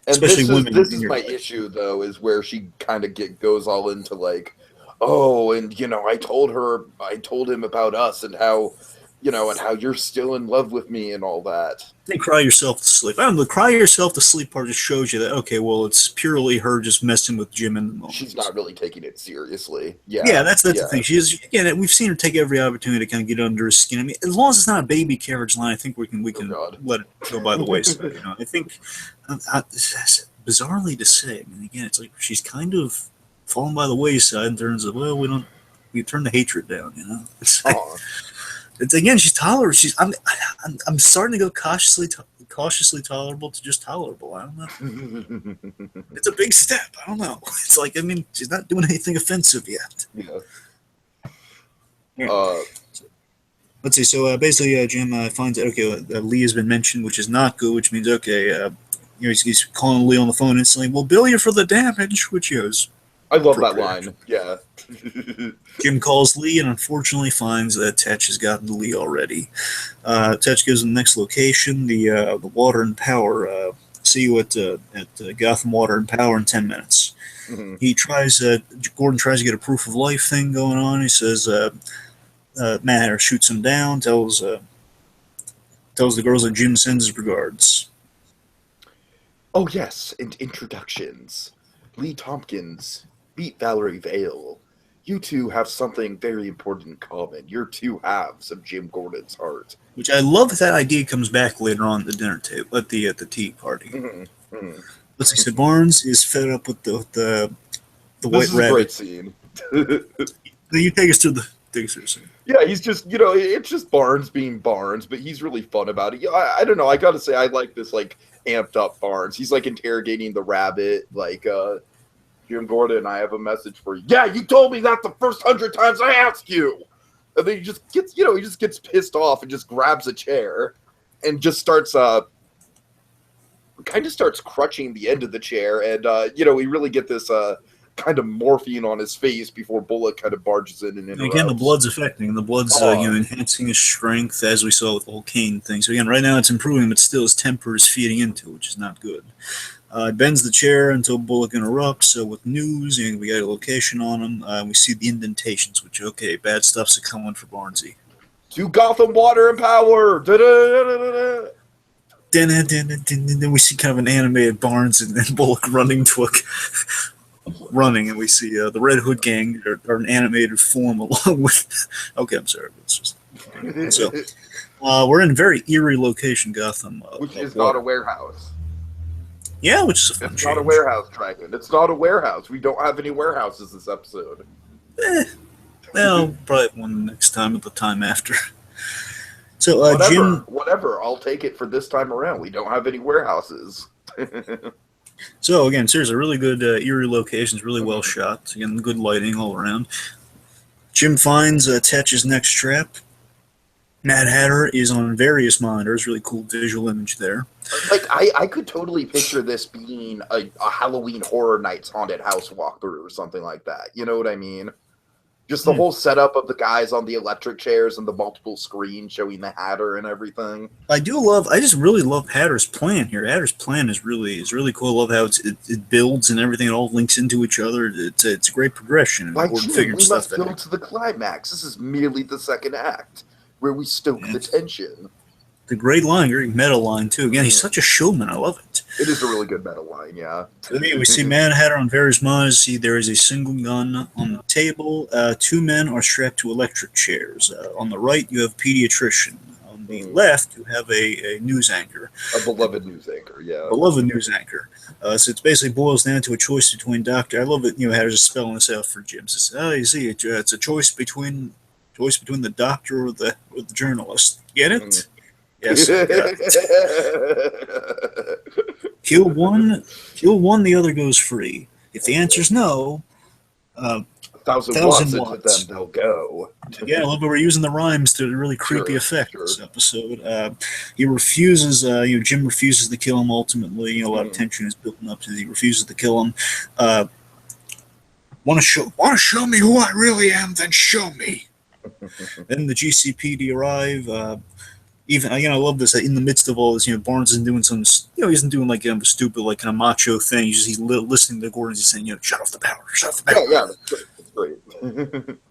And especially women. This is my issue, though, is where she kind of goes all into like, oh, and I told him about us and how, and how you're still in love with me and all that. Then cry yourself to sleep. The cry yourself to sleep part just shows you that, okay, well, it's purely her just messing with Jim in the moment. She's not really taking it seriously. Yeah. Yeah, that's the thing. We've seen her take every opportunity to kind of get under his skin. I mean, as long as it's not a baby carriage line, I think we can let it go by the wayside. I think, bizarrely to say, I mean, again, it's like she's kind of fallen by the wayside in terms of, we turn the hatred down, It's like, it's, again, she's tolerant. I'm starting to go cautiously tolerable to just tolerable. I don't know. It's a big step. I don't know. It's like, she's not doing anything offensive yet. Yeah. Let's see. So basically, Jim finds out, okay, Lee has been mentioned, which is not good, which means, okay, he's calling Lee on the phone instantly. We'll bill you for the damage, which is I love that appropriate. line. Yeah. Jim calls Lee and unfortunately finds that Tetch has gotten to Lee already. Tetch goes to the next location, the Water and Power. See you at Gotham Water and Power in 10 minutes. Mm-hmm. He tries. Gordon tries to get a proof of life thing going on. He says Mad Hatter shoots him down. Tells the girls that Jim sends his regards. Oh yes, and introductions. Lee Tompkins, meet Valerie Vale. You two have something very important in common. You're two halves of Jim Gordon's heart. Which I love that idea comes back later on at the dinner table, at the tea party. Mm-hmm. Mm-hmm. Let's see. So Barnes is fed up with the White This is Rabbit. a great scene. You take us to the scene. Yeah, he's just, it's just Barnes being Barnes, but he's really fun about it. I don't know. I gotta say, I like this, amped up Barnes. He's, interrogating the rabbit, Jim Gordon, I have a message for you. Yeah, you told me that the first 100 times I asked you. And then he just gets pissed off and just grabs a chair and just starts, kind of starts crutching the end of the chair. And, we really get this, kind of morphine on his face before Bullock kind of barges in and interrupts. Again, the blood's affecting. The blood's enhancing his strength, as we saw with the whole Kane thing. So again, right now it's improving, but still his temper is feeding into it, which is not good. It bends the chair until Bullock interrupts with news. We got a location on him. We see the indentations, which, okay, bad stuff's coming for Barnesy. To Gotham Water and Power! Da-da-da-da-da-da. Then we see kind of an animated Barnes and Bullock running to and we see the Red Hood gang are an animated form along with. Okay, I'm sorry, but it's just so we're in a very eerie location, Gotham, which is not a warehouse. Yeah, which is a fun. It's not a warehouse, Dragon. It's not a warehouse. We don't have any warehouses this episode. Well, probably one next time at the time after. So whatever. I'll take it for this time around. We don't have any warehouses. So again, seriously, really good eerie locations, really well shot. Again, good lighting all around. Jim finds Tetch's next trap. Mad Hatter is on various monitors. Really cool visual image there. I could totally picture this being a Halloween Horror Nights haunted house walkthrough or something like that. You know what I mean? Just the whole setup of the guys on the electric chairs and the multiple screens showing the Hatter and everything. I just really love Hatter's plan here. Hatter's plan is really cool. I love how it builds and everything. It all links into each other. It's a great progression. We must build to the climax. This is merely the second act, where we stoke the tension. The great line, great meta line, too. Again, he's such a showman. I love it. It is a really good meta line, yeah. We see Mad Hatter on various monitors. See there is a single gun on the table. Two men are strapped to electric chairs. On the right, you have a pediatrician. On the left, you have a news anchor. A beloved news anchor, yeah. Beloved news anchor. So it basically boils down to a choice between doctor. I love it. Hatter's just spelling this out for Jim. So, you see, it's a choice between the doctor or the journalist. Get it? Yes. Kill one, the other goes free. If the answer's no, 1,000 watts into them they'll go. Yeah, look, we're using the rhymes to really creepy effect this episode. He refuses. Jim refuses to kill him. Ultimately, a lot of tension is building up to. He refuses to kill him. Want to show me who I really am? Then show me. Then the GCPD arrive. I love this. In the midst of all this, Barnes isn't doing some, he isn't doing a stupid, kind of macho thing. He's listening to Gordon. He's saying, shut off the power, shut off the power. Yeah, that's great.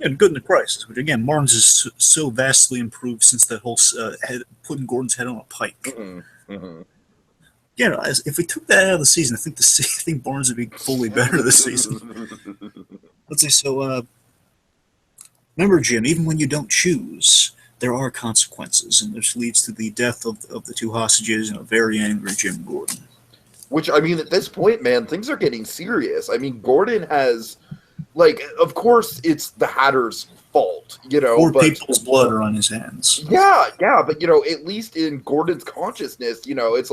And good in the crisis, which again, Barnes is so vastly improved since that whole putting Gordon's head on a pike. Yeah, if we took that out of the season, I think Barnes would be fully better this season. Let's see. So, remember, Jim, even when you don't choose, there are consequences, and this leads to the death of the two hostages and a very angry Jim Gordon. Which, at this point, man, things are getting serious. Gordon has, of course, it's the Hatter's fault, Four people's blood are on his hands. Yeah, but, at least in Gordon's consciousness, it's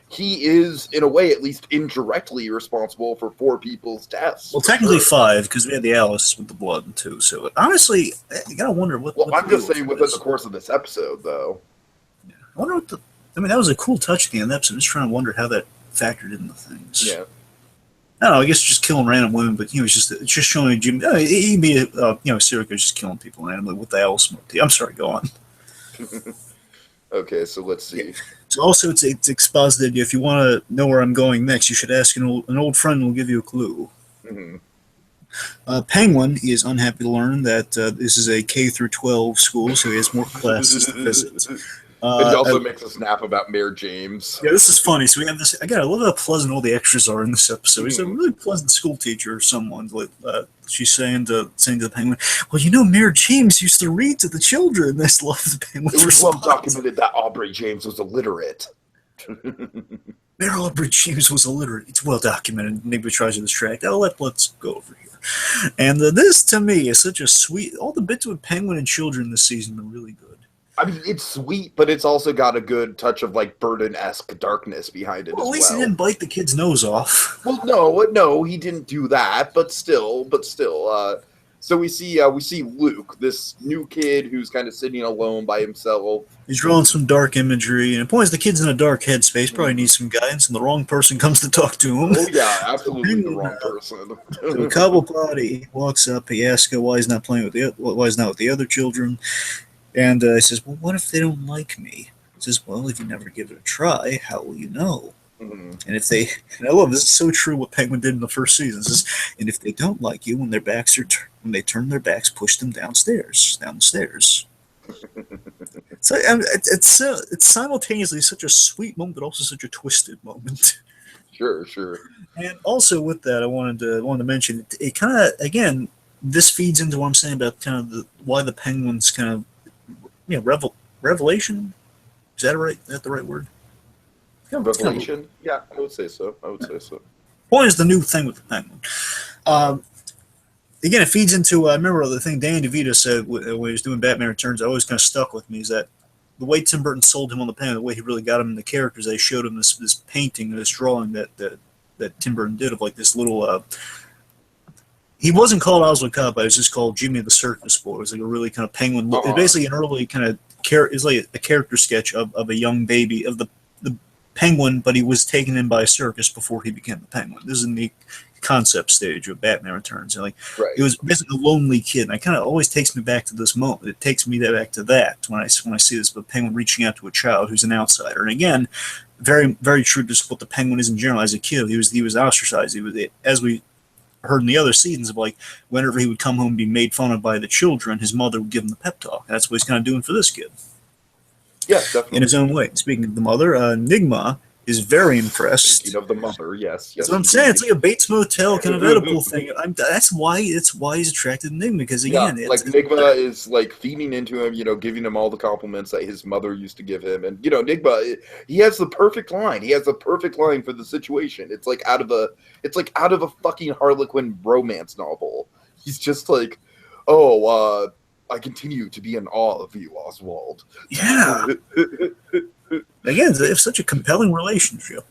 he is, in a way, at least indirectly responsible for 4 people's deaths. Well, technically 5, because we had the Alice with the blood, too. So, honestly, you gotta wonder what... Well, what I'm just saying within the course of this episode, though. Yeah. I wonder what the... I mean, that was a cool touch at the end of the episode. I'm just trying to wonder how that factored into things. Yeah. I don't know, I guess just killing random women, but, it's just showing Jim... he'd be a serial killer just killing people randomly with the Alice motif. I'm sorry, go on. Okay, so let's see. Yeah. So also, it's exposited. If you want to know where I'm going next, you should ask an old friend who will give you a clue. Mm-hmm. Penguin is unhappy to learn that this is a K through 12 school, so he has more classes to visit. And he also makes a snap about Mayor James. Yeah, this is funny. So we have this. I love how pleasant all the extras are in this episode. He's a really pleasant school teacher or someone. She's saying to the Penguin, "Well, Mayor James used to read to the children." This love the Penguin. It was well documented that Aubrey James was illiterate. Mayor Aubrey James was illiterate. It's well documented. Nigba tries to distract. Let's go over here. And this, to me, is such a sweet... All the bits with Penguin and children this season are really good. I mean, it's sweet, but it's also got a good touch of, Burden-esque darkness behind it as well. At least he didn't bite the kid's nose off. Well, no, he didn't do that, but still. So we see Luke, this new kid who's kind of sitting alone by himself. He's drawing some dark imagery, and it points the kid's in a dark headspace, probably needs some guidance, and the wrong person comes to talk to him. Oh yeah, absolutely the wrong person. So Cobblepot walks up, he asks why he's not with the other children, and he says, "Well, what if they don't like me?" He says, "Well, if you never give it a try, how will you know?" Mm-hmm. And I love this. Is so true what Penguin did in the first season. And if they don't like you, when they turn their backs, push them down the stairs. So it's simultaneously such a sweet moment, but also such a twisted moment. Sure. And also with that, I wanted to mention it kind of, again, this feeds into what I'm saying about kind of why the Penguin's kind of revelation. Is that right? Is that the right word? Revelation? Yeah, I would say so. Point is the new thing with the Penguin. Again, it feeds into, I remember the thing Danny DeVito said when he was doing Batman Returns, that always kind of stuck with me, is that the way Tim Burton sold him on the Penguin, the way he really got him in the characters, they showed him this painting, this drawing that Tim Burton did of this little... he wasn't called Oswald Cobb, it was just called Jimmy the Circus Boy. It was a really kind of penguin look. It's basically an early kind of... It's like a character sketch of a young baby, of the Penguin, but he was taken in by a circus before he became the Penguin. This is in the concept stage of Batman Returns. Right. It was basically a lonely kid, and it kind of always takes me back to this moment. It takes me back to that when I see this, the Penguin reaching out to a child who's an outsider. And again, very, very true to what the Penguin is in general. As a kid, he was ostracized. He was, as we heard in the other seasons, of whenever he would come home and be made fun of by the children, his mother would give him the pep talk. That's what he's kind of doing for this kid. Yeah, definitely. In his own way. Speaking of the mother, Nigma is very impressed. Speaking of the mother, yes. That's what I'm saying. It's like a Bates Motel kind of Oedipal thing. That's why he's attracted to Nigma, because again, Nigma is feeding into him, giving him all the compliments that his mother used to give him, and Nigma, he has the perfect line. He has the perfect line for the situation. It's like out of a fucking Harlequin romance novel. He's just like, "Oh, I continue to be in awe of you, Oswald." Yeah. Again, they have such a compelling relationship.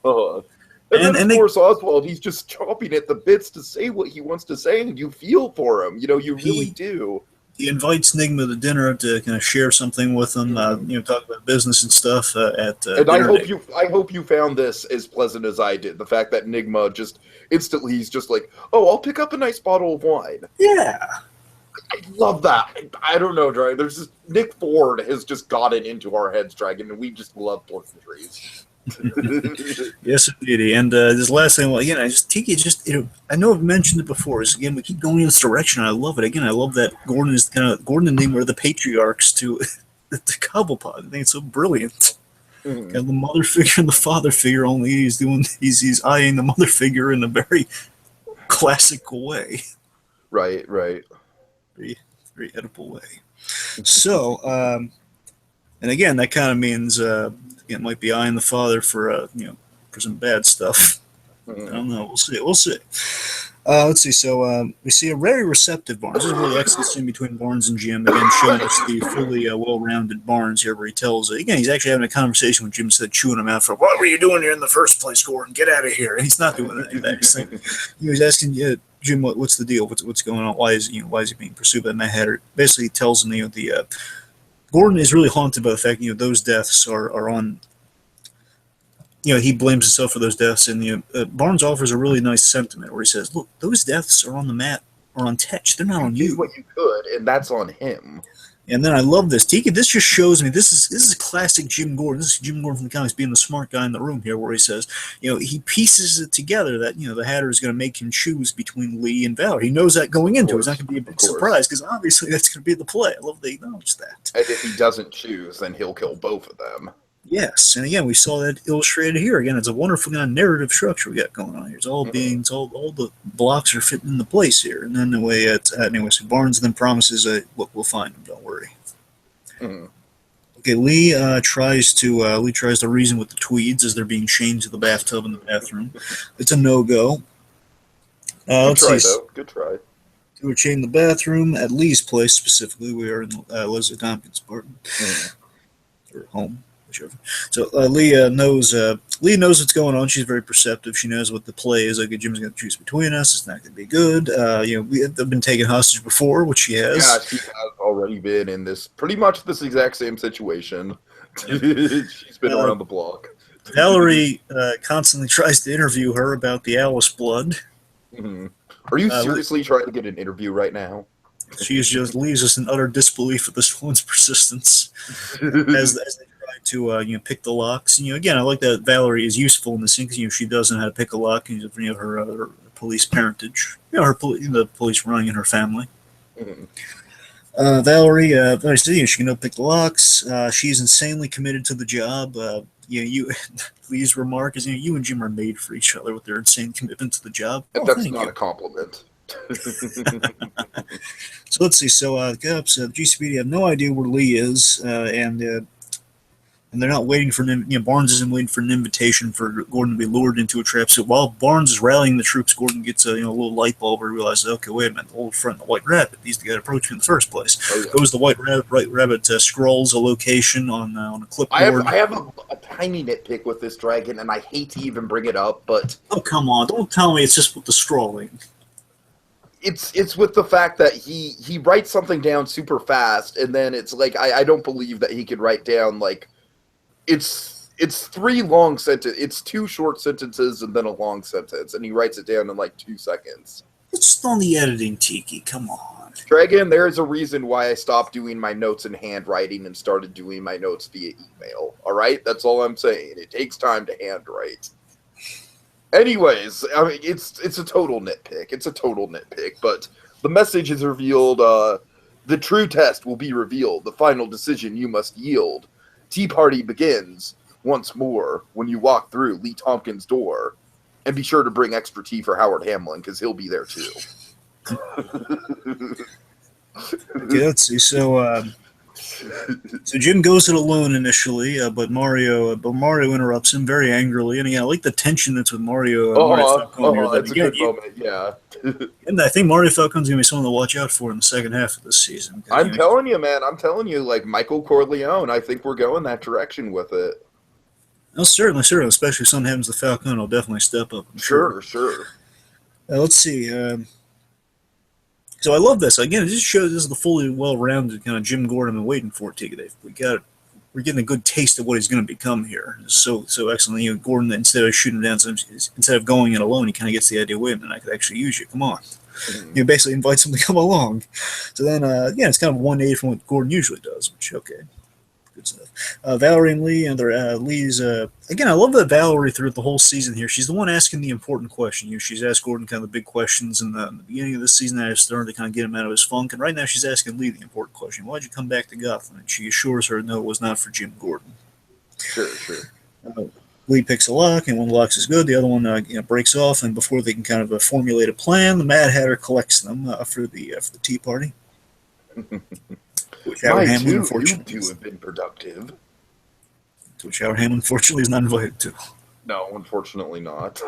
And of course, Oswald, he's just chomping at the bits to say what he wants to say, and you feel for him. You really do. He invites Nigma to dinner to kind of share something with him, talk about business and stuff And I hope you found this as pleasant as I did. The fact that Nigma just instantly, he's just like, "Oh, I'll pick up a nice bottle of wine." Yeah. I love that. I don't know, Dragon. There's just Nick Ford has just gotten into our heads, Dragon, and we just love pleasantries. Yes, indeed. And this last thing, Tiki I know I've mentioned it before. Is again, we keep going in this direction. And I love it. Again, I love that Gordon and Nigma are the patriarchs to the Cobblepot. I think it's so brilliant. Mm-hmm. Kind of the mother figure and the father figure. Only he's eyeing the mother figure in a very classical way. Right. Very Oedipal way. So, and again, that kind of means it might be eyeing the father for some bad stuff. I don't know. We'll see. Let's see. So we see a very receptive Barnes. This is a really excellent scene between Barnes and Jim. Again, showing us the fully well-rounded Barnes here, where he tells. Again, he's actually having a conversation with Jim, instead of chewing him out for "What were you doing here in the first place, Gordon? Get out of here!" And he's not doing anything. He was asking Jim, what's the deal? What's going on? Why is he being pursued by the Mad Hatter? Basically, he tells him Gordon is really haunted by the fact those deaths are on. He blames himself for those deaths, and Barnes offers a really nice sentiment where he says, "Look, those deaths are on the map, or on Tetch. They're not on you. Did what you could, and that's on him." And then I love this. Tiki, this just shows me this is classic Jim Gordon. This is Jim Gordon from the comics being the smart guy in the room here, where he says, he pieces it together that the Hatter is going to make him choose between Lee and Valerie. He knows that going into it. It's not going to be a big surprise because obviously that's going to be the play. I love they acknowledge that. And if he doesn't choose, then he'll kill both of them. Yes, and again, we saw that illustrated here. Again, it's a wonderful kind of narrative structure we got going on here. It's all all the blocks are fitting into place here. And then so Barnes then promises, "Look, we'll find him. Don't worry." Mm-hmm. Okay, Lee tries to reason with the Tweeds as they're being chained to the bathtub in the bathroom. It's a no-go. Good try, though. Good try. We're chained in the bathroom at Lee's place specifically. We are in Leslie Tompkins' apartment or home. So Lee knows what's going on. She's very perceptive. She knows what the play is. Okay, Jim's going to choose between us. It's not going to be good. We've been taken hostage before, which she has. Yeah, she has already been in pretty much this exact same situation. She's been around the block. Valerie constantly tries to interview her about the Alice blood. Mm-hmm. Are you seriously trying to get an interview right now? She just leaves us in utter disbelief at this woman's persistence as they try to pick the locks. Again, I like that Valerie is useful in this thing because she does know how to pick a lock and her police parentage. The police running in her family. Mm-hmm. Valerie says she can pick the locks. She's insanely committed to the job. Lee's remark is, you and Jim are made for each other with their insane commitment to the job. That's not a compliment. So let's see. So the GCPD have no idea where Lee is, and they're not waiting for Barnes isn't waiting for an invitation for Gordon to be lured into a trap. So while Barnes is rallying the troops, Gordon gets a little light bulb where he realizes, okay, wait a minute, the old friend, the White Rabbit, he's the guy that approached me in the first place. Oh, yeah. Goes the White Rabbit scrolls a location on a clipboard. I have a tiny nitpick with this dragon, and I hate to even bring it up, but oh come on, don't tell me it's just with the scrolling. It's with the fact that he writes something down super fast, and then it's like I don't believe that he could write down it's 3 long sentences. It's 2 short sentences and then a long sentence, and he writes it down in 2 seconds. It's just on the editing, Tiki. Come on, Dragon. There's a reason why I stopped doing my notes in handwriting and started doing my notes via email. All right, that's all I'm saying. It takes time to handwrite. Anyways, I mean, it's a total nitpick. It's a total nitpick, but the message is revealed. The true test will be revealed. The final decision you must yield. Tea party begins once more when you walk through Lee Tompkins' door. And be sure to bring extra tea for Howard Hamlin, because he'll be there too. Okay, let's see. So Jim goes it alone initially, but Mario interrupts him very angrily, and I like the tension that's with Mario. That's a good moment, yeah. And I think Mario Falcone's gonna be someone to watch out for in the second half of this season. I'm telling you, man. I'm telling you, Michael Corleone. I think we're going that direction with it. Oh, certainly. Especially if something happens to Falcone, I'll definitely step up. Sure. Let's see. So I love this. Again, it just shows this is the fully well-rounded kind of Jim Gordon I've been waiting for. We're getting a good taste of what he's going to become here. So excellent. Gordon, instead of shooting him down, instead of going in alone, he kind of gets the idea, wait a minute, I could actually use you. Come on. Mm-hmm. Basically invites him to come along. So then, it's kind of 180 from what Gordon usually does, which, okay. Good stuff. Valerie and Lee, and Lee's. Again, I love that Valerie throughout the whole season here. She's the one asking the important question. She's asked Gordon kind of the big questions in the beginning of this season that have started to kind of get him out of his funk. And right now, she's asking Lee the important question: why'd you come back to Gotham? And she assures her, no, it was not for Jim Gordon. Sure. Lee picks a lock, and one of the locks is good. The other one breaks off, and before they can kind of formulate a plan, the Mad Hatter collects them for the tea party. Which Howard Hamlin, unfortunately, you have been productive. Which Howard Hamlin, unfortunately, is not invited to. No, unfortunately not.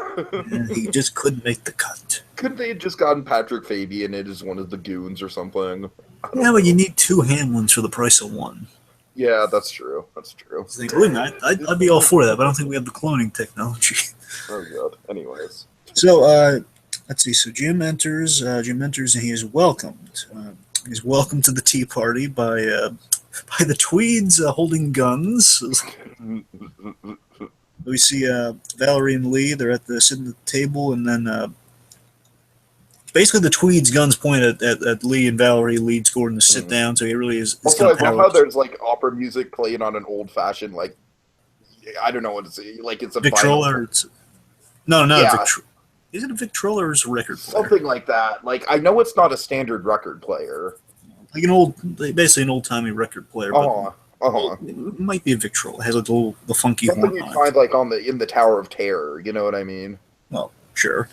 He just couldn't make the cut. Couldn't they have just gotten Patrick Fabian in as one of the goons or something? Yeah, but you need 2 Hamlins for the price of 1. Yeah, that's true. That's true. I'd be all for that, but I don't think we have the cloning technology. Oh god. Anyways. So, let's see. So Jim enters. And he is welcomed. He's welcomed to the tea party by the Tweeds holding guns. We see Valerie and Lee. They're sitting at the table, and then basically the Tweeds' guns point at Lee and Valerie. Leads Gordon to sit down, so he really is. Also, I love how there's like opera music playing on an old-fashioned like I don't know what it's like. It's a Victrola. Is it a Victrola or is it a record player? Something like that. Like I know it's not a standard record player. Like basically an old-timey record player. But it might be a Victrola. It has like the funky something you'd find like in the Tower of Terror. You know what I mean? Well, sure.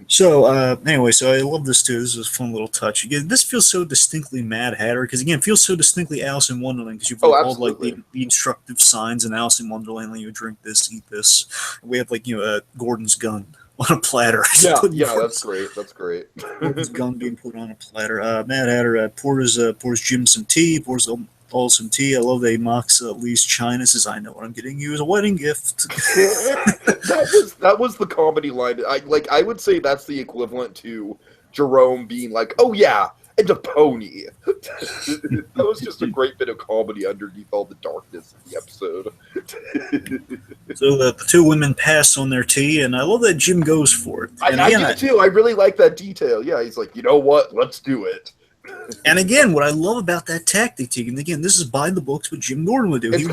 So anyway, so I love this too. This is a fun little touch. Again, this feels so distinctly Mad Hatter because again, it feels so distinctly Alice in Wonderland because you've got all like the instructive signs in Alice in Wonderland. Like you drink this, eat this. We have like Gordon's gun on a platter. Yeah, that's great. That's great. Gordon's gun being put on a platter. Mad Hatter pours Jim some tea. Pours all some tea. I love that he mocks Lee's china. Says, "I know what I'm getting you as a wedding gift." that was the comedy line. I would say that's the equivalent to Jerome being like, "Oh yeah, and a pony." That was just a great bit of comedy underneath all the darkness of the episode. So the 2 women pass on their tea, and I love that Jim goes for it. And I do too. I really like that detail. Yeah, he's like, you know what? Let's do it. And again, what I love about that tactic, and again, this is by the books what Jim Gordon would do. It's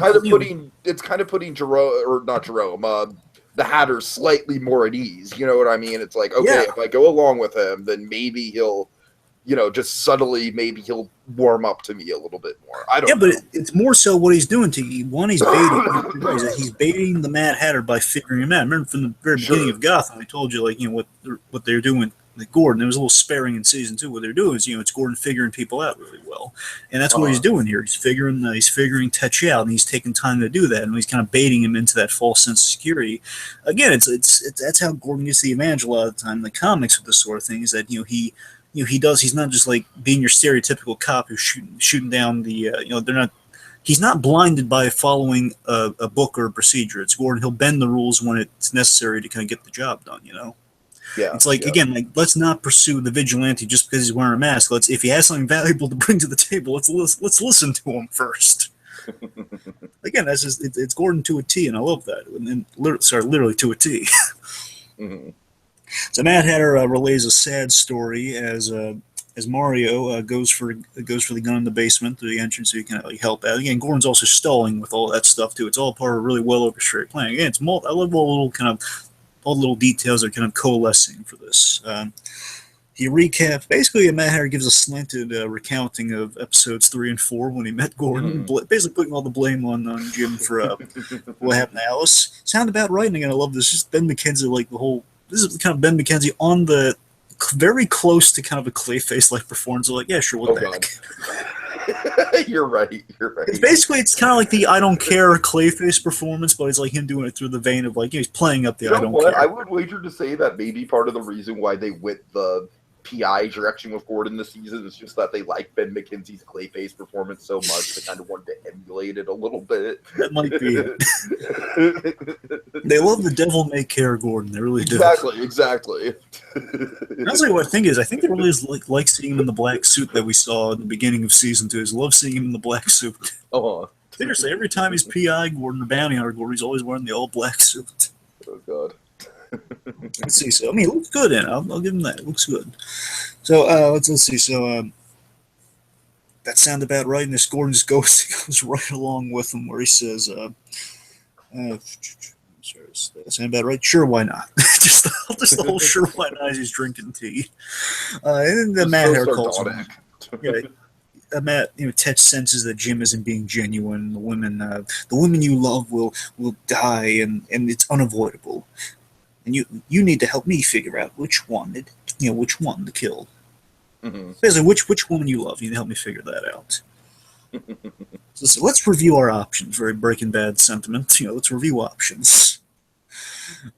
kind of putting Jerome, or not Jerome, the Hatter slightly more at ease. You know what I mean? It's like, okay, if I go along with him, then maybe he'll, just subtly, maybe he'll warm up to me a little bit more. I don't know. But it's more so what he's doing to you. One, he's baiting the Mad Hatter by figuring him out. I remember from the very beginning of Gotham, I told you, what they're doing. Like Gordon, there was a little sparing in season 2. What they're doing is, it's Gordon figuring people out really well, and that's what he's doing here. He's figuring Tetch out, and he's taking time to do that, and he's kind of baiting him into that false sense of security. Again, it's that's how Gordon gets the advantage a lot of the time in the comics with this sort of thing. Is that he's not just like being your stereotypical cop who's shooting down the He's not blinded by following a book or a procedure. It's Gordon. He'll bend the rules when it's necessary to kind of get the job done. Yeah, it's like again, let's not pursue the vigilante just because he's wearing a mask. If he has something valuable to bring to the table, let's listen to him first. Again, that's just it's Gordon to a T, and I love that. And literally to a T. Mm-hmm. So Mad Hatter relays a sad story as Mario goes for the gun in the basement through the entrance so he can help out. Again, Gordon's also stalling with all that stuff too. It's all part of a really well orchestrated plan. Again, I love all the little details are kind of coalescing for this. He recaps. Basically, Mad Hatter gives a slanted recounting of episodes 3 and 4 when he met Gordon, basically putting all the blame on Jim for what happened to Alice. Sound about right, and again, I love this. Just Ben McKenzie, this is kind of Ben McKenzie on the very close to kind of a Clayface-like performance. Like, yeah, sure, what the heck. You're right. It's kind of like the I don't care Clayface performance, but it's like him doing it through the vein of he's playing up the I don't care. I would wager to say that maybe part of the reason why they went the PI direction with Gordon this season is just that they like Ben McKenzie's Clayface performance so much they kind of wanted to emulate it a little bit. That might be it. They love the devil may care Gordon. They really do. Exactly. Honestly, what I think they really like seeing him in the black suit that we saw at the beginning of season 2. I love seeing him in the black suit. Seriously, every time he's PI Gordon or bounty hunter Gordon, he's always wearing the all black suit. Oh God. Let's see. So it looks good in it. I'll give him that. It looks good. So let's see. So that sound about right. And this Gordon just goes right along with him, where he says, "Sound about right? Sure, why not?" just the whole sure why not as he's drinking tea. And then Mad Hatter calls him. Yeah, Matt, Tetch senses that Jim isn't being genuine. The women you love will die, and it's unavoidable. And you need to help me figure out which one to kill. Mm-hmm. Basically, which woman you love. You need to help me figure that out. So let's review our options. Very Breaking Bad sentiment. Let's review options.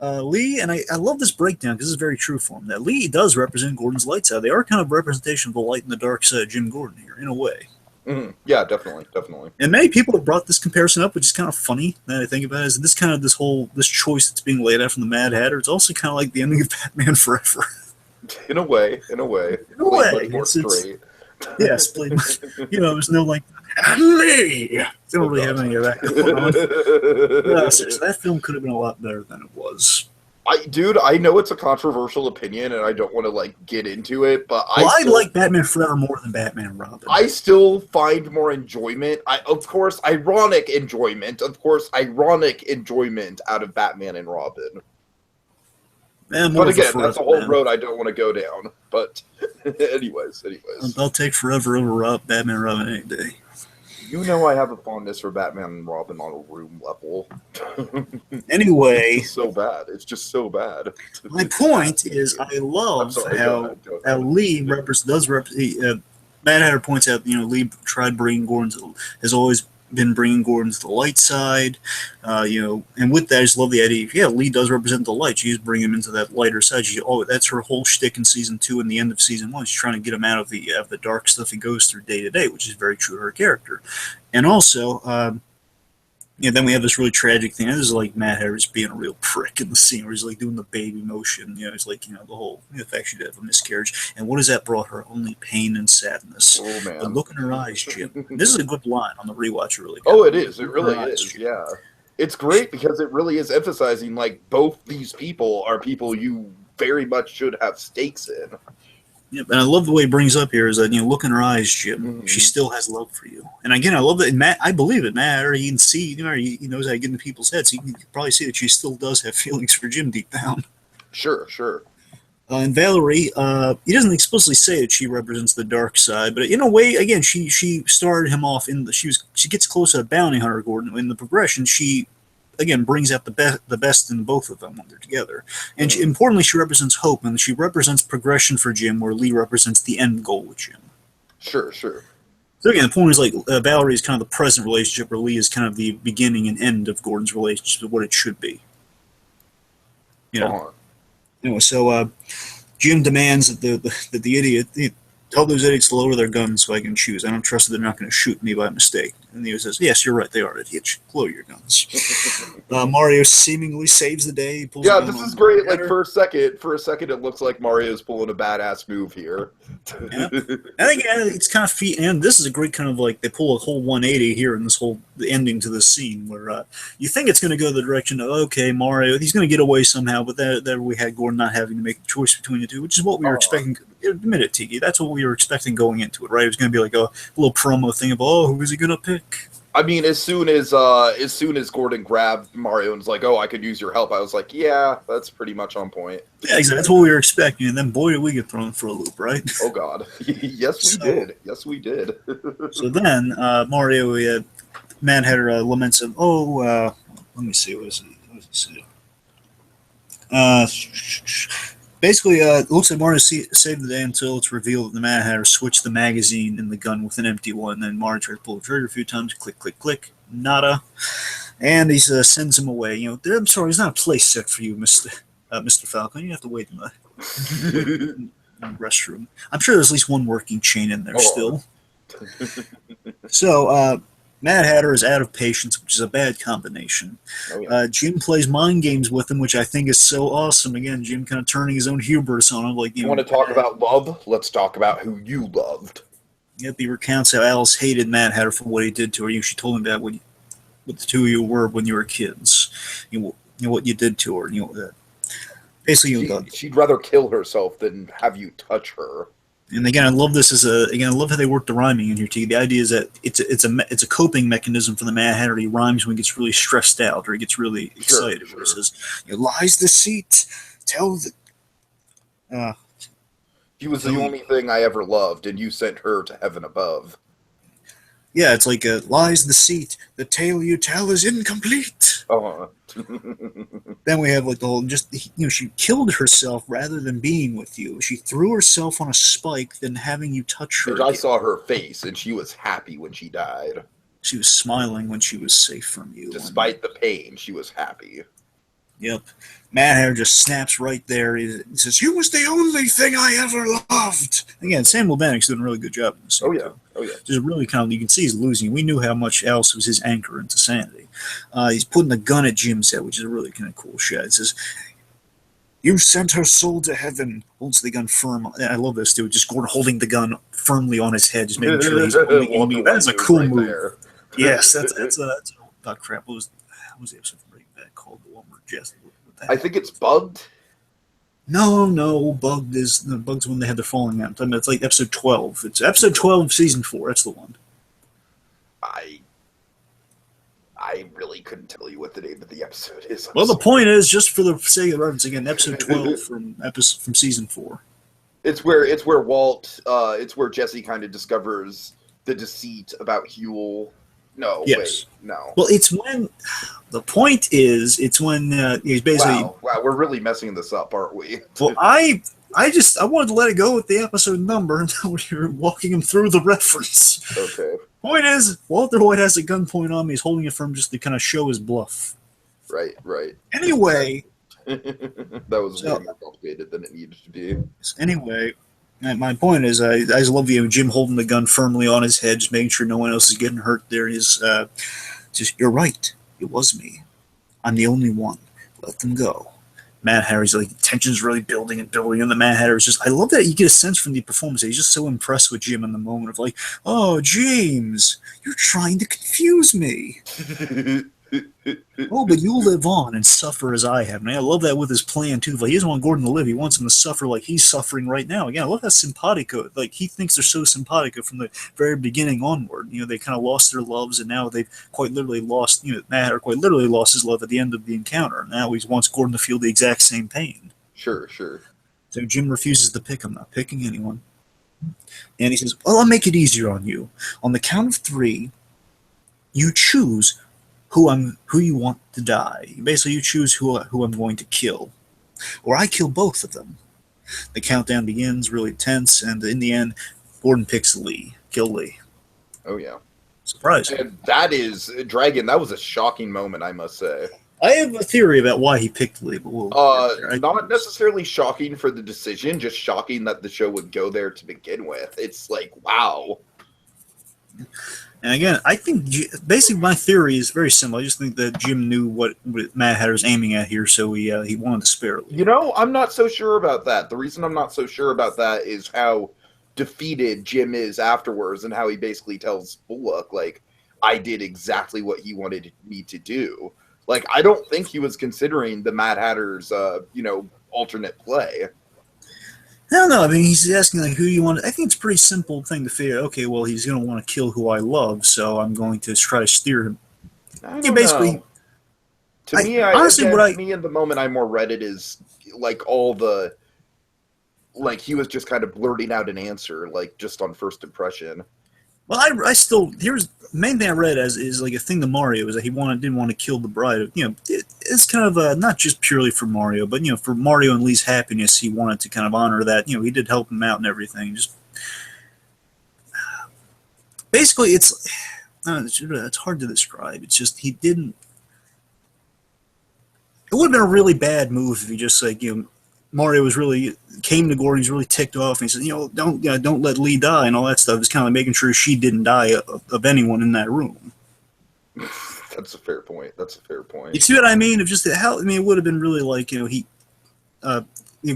Lee, and I love this breakdown because it's very true for him, that Lee does represent Gordon's light side. They are kind of representation of the light and the dark side of Jim Gordon here, in a way. Mm-hmm. Yeah, definitely. And many people have brought this comparison up, which is kind of funny now that I think about it. Is this choice that's being laid out from the Mad Hatter? It's also kind of like the ending of Batman Forever. In a way. Much more straight. Yes, there's no like, Lee! They don't really have any of that going on. So that film could have been a lot better than it was. I know it's a controversial opinion, and I don't want to like get into it, but I like Batman Forever more than Batman and Robin. I still find more enjoyment. Ironic enjoyment out of Batman and Robin. But again, that's a whole road I don't want to go down. But anyways. I'll take Forever over Batman and Robin any day. You know I have a fondness for Batman and Robin on a room level. Anyway. It's just so bad. My point is I love how Lee does represent... Mad Hatter points out, Lee tried bringing has always been bringing Gordon to the light side, and with that, I just love the idea. Lee does represent the light. She's bringing him into that lighter side. That's her whole shtick in season 2 and the end of season 1. She's trying to get him out of the dark stuff he goes through day to day, which is very true to her character. And also, then we have this really tragic thing. This is like Mad Hatter just being a real prick in the scene where he's like doing the baby motion. It's like, the whole fact she'd have a miscarriage. And what has that brought her? Only pain and sadness. Oh, man. The look in her eyes, Jim. This is a good line on the rewatch, really. Oh, it is. It really is, yeah. It's great because it really is emphasizing, like, both these people are people you very much should have stakes in. Yep, and I love the way he brings up here is that, look in her eyes, Jim. Mm-hmm. She still has love for you. And again, I love that. I believe it, Matt. Or he can see, he knows how to get into people's heads. So you can probably see that she still does have feelings for Jim deep down. Sure. And Valerie, he doesn't explicitly say that she represents the dark side, but in a way, again, she started him off she gets close to a bounty hunter, Gordon. In the progression, she again brings out the best in both of them when they're together. And importantly, she represents hope, and she represents progression for Jim, where Lee represents the end goal with Jim. Sure. So again, the point is like Valerie is kind of the present relationship, where Lee is kind of the beginning and end of Gordon's relationship, what it should be. So Jim demands that the idiot tell those idiots to lower their guns so I can choose. I don't trust that they're not going to shoot me by mistake. And Neo says, yes, you're right, they are idiots. Lower your guns. Mario seemingly saves the day. This is great. Like, for a second, it looks like Mario's pulling a badass move here. Yeah. I think it's kind of and this is a great kind of like, they pull a whole 180 here in this whole the ending to this scene where you think it's going to go the direction of, okay, Mario, he's going to get away somehow, but there we had Gordon not having to make the choice between the two, which is what we were expecting. Admit it, Tiki. That's what we were expecting going into it, right? It was going to be like a little promo thing of, who is he going to pick? I mean, as soon as Gordon grabbed Mario and was like, I could use your help, I was like, yeah, that's pretty much on point. Yeah, exactly. That's what we were expecting, and then boy, did we get thrown for a loop, right? Oh, God. Yes, we did. So then, Mario, Mad Hatter laments him, let me see, what does he say? Basically, it looks like Mario saved the day until it's revealed that the Mad Hatter switched the magazine in the gun with an empty one. And then Mario tries to pull the trigger a few times. Click, click, click. Nada. And he sends him away. I'm sorry, there's not a place set for you, Mr. Falcon. You have to wait in the restroom. I'm sure there's at least one working chain in there still. So, Mad Hatter is out of patience, which is a bad combination. Oh, yeah. Jim plays mind games with him, which I think is so awesome. Again, Jim kind of turning his own hubris on him. Like, you want to talk about love? Let's talk about who you loved. Yep, he recounts how Alice hated Mad Hatter for what he did to her. She told him that what the two of you were when you were kids. What you did to her. Basically, she'd rather kill herself than have you touch her. And again, I love this I love how they work the rhyming in here too. The idea is that it's a coping mechanism for the Mad Hatter. He rhymes when he gets really stressed out or he gets really excited. Sure. He says, "Lies deceit, tell the." She was the only thing I ever loved, and you sent her to heaven above. Yeah, it's like lies deceit. The tale you tell is incomplete. Then we have like the whole she killed herself rather than being with you. She threw herself on a spike than having you touch her. I saw her face, and she was happy when she died. She was smiling when she was safe from you. Despite the pain, she was happy. Yep. Mad Hatter just snaps right there. He says, "You was the only thing I ever loved." Again, Samuel Bannock's doing a really good job in this scene. Oh yeah, oh yeah. Just really kind of, you can see he's losing. We knew how much else was his anchor into sanity. He's putting the gun at Jim's head, which is a really kind of cool shot. It says, "You sent her soul to heaven." Holds the gun firm. I love this dude. Just Gordon holding the gun firmly on his head, just making sure he's only aiming. That is a cool right move. There. Yes, that's oh crap. What was the episode from Breaking Bad called? The one where Jesse. I think it's Bugged. No, Bug's when they had the falling out. I mean, it's like episode 12. It's episode 12 of season 4. That's the one. I really couldn't tell you what the name of the episode is. Well, the point is, just for the sake of reference, again, episode 12 from season 4. It's where Walt, it's where Jesse kind of discovers the deceit about Huel. No, yes. Wait, no. Well, it's when the point is, it's when he's basically. Wow, we're really messing this up, aren't we? Well, I wanted to let it go with the episode number until you're walking him through the reference. Okay. Point is, Walter White has a gunpoint on me. He's holding it firm just to kind of show his bluff. Right. Anyway. That was way more complicated than it needed to be. Anyway, my point is, I just love Jim holding the gun firmly on his head, just making sure no one else is getting hurt there. He's just, "You're right. It was me. I'm the only one. Let them go." Mad Hatter's like, tension's really building, and the Mad Hatter is just, I love that you get a sense from the performance. He's just so impressed with Jim in the moment of like, "Oh, James, you're trying to confuse me." "Oh, but you'll live on and suffer as I have." And I love that with his plan too. Like, he doesn't want Gordon to live; he wants him to suffer like he's suffering right now. Again, I love that simpatico. Like, he thinks they're so simpatico from the very beginning onward. They kind of lost their loves, and now they've quite literally lost. Mad Hatter quite literally lost his love at the end of the encounter. Now he wants Gordon to feel the exact same pain. Sure. So Jim refuses to pick him. Not picking anyone. And he says, "Well, I'll make it easier on you. On the count of 3, you choose who you want to die. Basically, you choose who I'm going to kill, or I kill both of them." The countdown begins, really tense, and in the end, Gordon picks Lee. Kill Lee. Oh yeah, surprise! And that is Dragon. That was a shocking moment, I must say. I have a theory about why he picked Lee, but not necessarily shocking for the decision, just shocking that the show would go there to begin with. It's like, wow. And again, I think basically my theory is very similar. I just think that Jim knew what Mad Hatter's aiming at here, so he wanted to spare Lee. I'm not so sure about that. The reason I'm not so sure about that is how defeated Jim is afterwards, and how he basically tells Bullock, like, I did exactly what he wanted me to do. Like, I don't think he was considering the Mad Hatter's, alternate play. I don't know. I mean, he's asking, like, who you want. I think it's a pretty simple thing to figure. Okay, well, he's going to want to kill who I love, so I'm going to try to steer him. I don't know. To me, honestly, me in the moment I more read it is like he was just kind of blurting out an answer, like, just on first impression. Well, here's the main thing I read is like a thing to Mario is that he didn't want to kill the bride. It's kind of not just purely for Mario, but for Mario and Lee's happiness, he wanted to kind of honor that. He did help him out and everything. Just basically, it's hard to describe. It's just he didn't. It would have been a really bad move if he just Mario came to Gordon, he's really ticked off, and he said, don't let Lee die and all that stuff. It's kind of making sure she didn't die of anyone in that room. That's a fair point. You see what I mean? It would have been really like,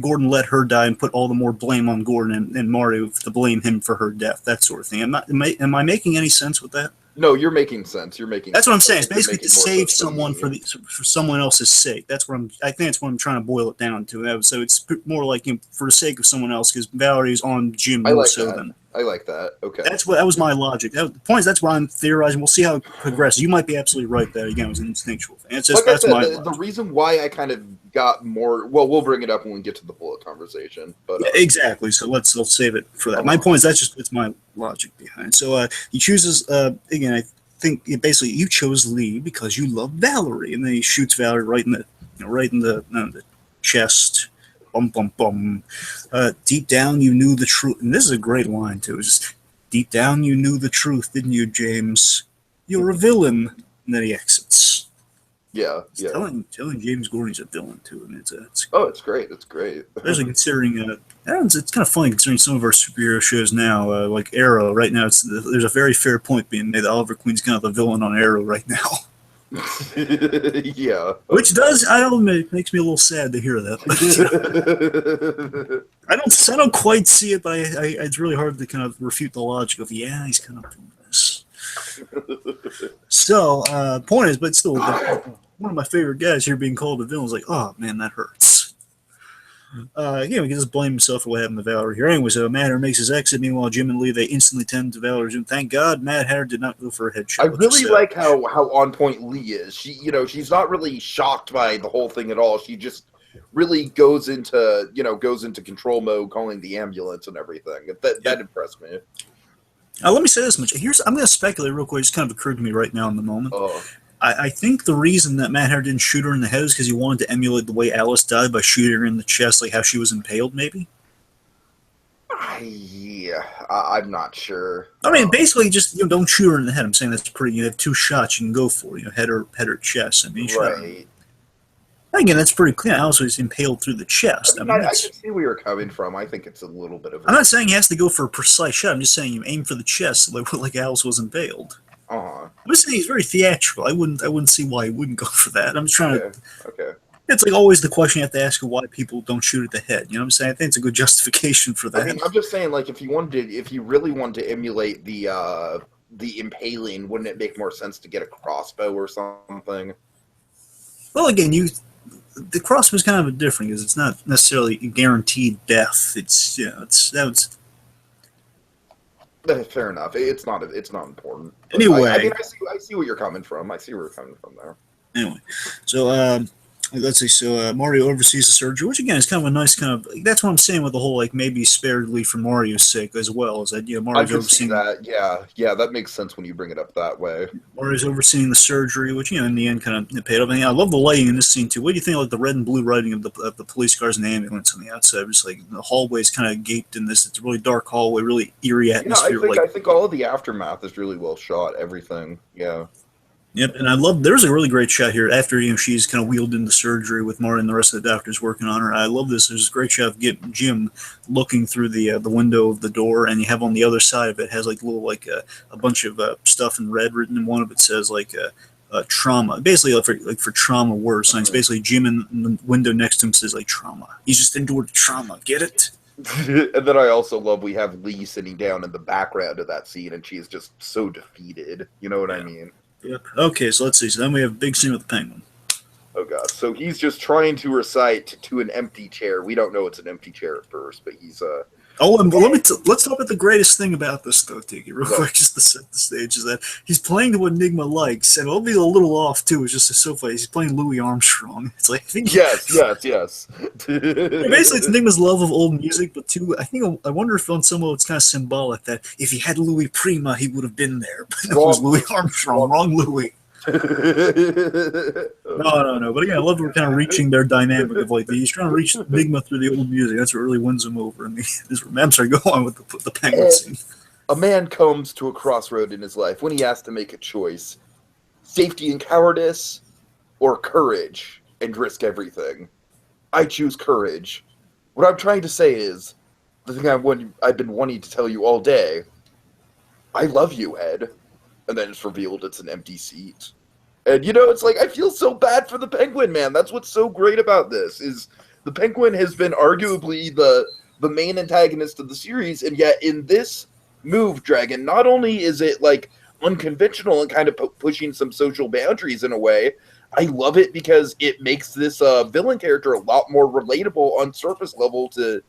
Gordon let her die and put all the more blame on Gordon and Mario to blame him for her death, that sort of thing. Am I making any sense with that? No, you're making sense. That's what I'm saying. It's basically to save someone for someone else's sake. I think that's what I'm trying to boil it down to. So it's more like for the sake of someone else, because Valerie's on Jim more so than. I like that. Okay. That was my logic. The point is, that's why I'm theorizing. We'll see how it progresses. You might be absolutely right there. Again, it was an instinctual thing. It's just, that's my logic. The reason why I kind of got more. Well, we'll bring it up when we get to the bullet conversation. But exactly. So let's save it for that. My point is it's my logic behind. So he chooses again. I think basically you chose Lee because you love Valerie, and then he shoots Valerie right in the chest. Bum, bum, bum. Deep down, you knew the truth. And this is a great line, too. It's just, deep down, you knew the truth, didn't you, James? You're a villain. And then he exits. Yeah, yeah. Telling James Gordon he's a villain too. I mean, It's great. It's great. especially considering it's kind of funny considering some of our superhero shows now, like Arrow. Right now, there's a very fair point being made that Oliver Queen's kind of the villain on Arrow right now. Yeah. Which does, I don't admit, makes me a little sad to hear that. But, I don't quite see it, but it's really hard to kind of refute the logic of he's kind of doing this. So, point is, but still, one of my favorite guys here being called a villain is like, oh man, that hurts. Again, we can just blame himself for what happened to Valerie here. Anyways, Mad Hatter makes his exit. Meanwhile, Jim and Lee, they instantly tend to Valerie's room. Thank God Mad Hatter did not go for a headshot. I really like how on point Lee is. She's not really shocked by the whole thing at all. She just really goes into control mode, calling the ambulance and everything. That impressed me. Let me say this much. I'm going to speculate real quick. It's kind of occurred to me right now in the moment. I think the reason that Mad Hatter didn't shoot her in the head is because he wanted to emulate the way Alice died by shooting her in the chest, like how she was impaled, maybe? I'm not sure. I mean, basically, just don't shoot her in the head. I'm saying that's pretty. You have 2 shots you can go for. Head or chest. I mean, right. Again, that's pretty clear. Alice was impaled through the chest. I can see where you're coming from. I think it's a little bit of. I'm not saying he has to go for a precise shot. I'm just saying you aim for the chest, like Alice was impaled. I'm just saying he's very theatrical. I wouldn't see why he wouldn't go for that. I'm just trying to. Okay. It's like always the question you have to ask of why people don't shoot at the head. You know what I'm saying? I think it's a good justification for that. I mean, I'm just saying, like, if you really wanted to emulate the impaling, wouldn't it make more sense to get a crossbow or something? Well, again, the crossbow is kind of different because it's not necessarily guaranteed death. Fair enough. It's not important. Anyway, I see where you're coming from. I see where you're coming from there. Anyway, so let's see. So Mario oversees the surgery, which again is kind of a nice kind of. That's what I'm saying with the whole maybe spared Lee for Mario's sake as well. Is that Mario's overseeing that? Yeah, that makes sense when you bring it up that way. Mario's overseeing the surgery, which in the end kind of paid off. And I love the lighting in this scene too. What do you think of the red and blue lighting of the police cars and the ambulance on the outside? Just like the hallway's kind of gaped in this. It's a really dark hallway, really eerie atmosphere. I think all of the aftermath is really well shot. Everything. Yeah. Yep, and there's a really great shot here after she's kind of wheeled into surgery with Mario and the rest of the doctors working on her. I love this. There's a great shot of Jim looking through the window of the door, and you have on the other side of it has a bunch of stuff in red written, and one of it says trauma. Basically, for trauma word signs. Basically, Jim in the window next to him says trauma. He's just endured trauma. Get it? And then I also love we have Lee sitting down in the background of that scene, and she's just so defeated. You know what I mean? Yep. Okay, so let's see. So then we have a big scene with the Penguin. Oh god! So he's just trying to recite to an empty chair. We don't know it's an empty chair at first, but he's and let's talk about the greatest thing about this, though, Tiki, real quick, just to set the stage, is that he's playing to what Enigma likes, and it'll be a little off, too. It's just so funny. He's playing Louis Armstrong. It's like, yes. Basically, it's Enigma's love of old music, but I wonder if on some level it's kind of symbolic that if he had Louis Prima, he would have been there. But it was Louis Armstrong, wrong Louis. No. But again, I love we're kind of reaching their dynamic of he's trying to reach Enigma through the old music. That's what really wins him over. I'm sorry, go on with the Penguin scene. A man comes to a crossroad in his life when he has to make a choice: safety and cowardice, or courage and risk everything. I choose courage. What I'm trying to say is the thing I've been wanting to tell you all day. I love you, Ed. And then it's revealed it's an empty seat. And, it's like, I feel so bad for the Penguin, man. That's what's so great about this, is the Penguin has been arguably the main antagonist of the series, and yet in this move, Dragon, not only is it, unconventional and kind of pushing some social boundaries in a way, I love it because it makes this villain character a lot more relatable on surface level to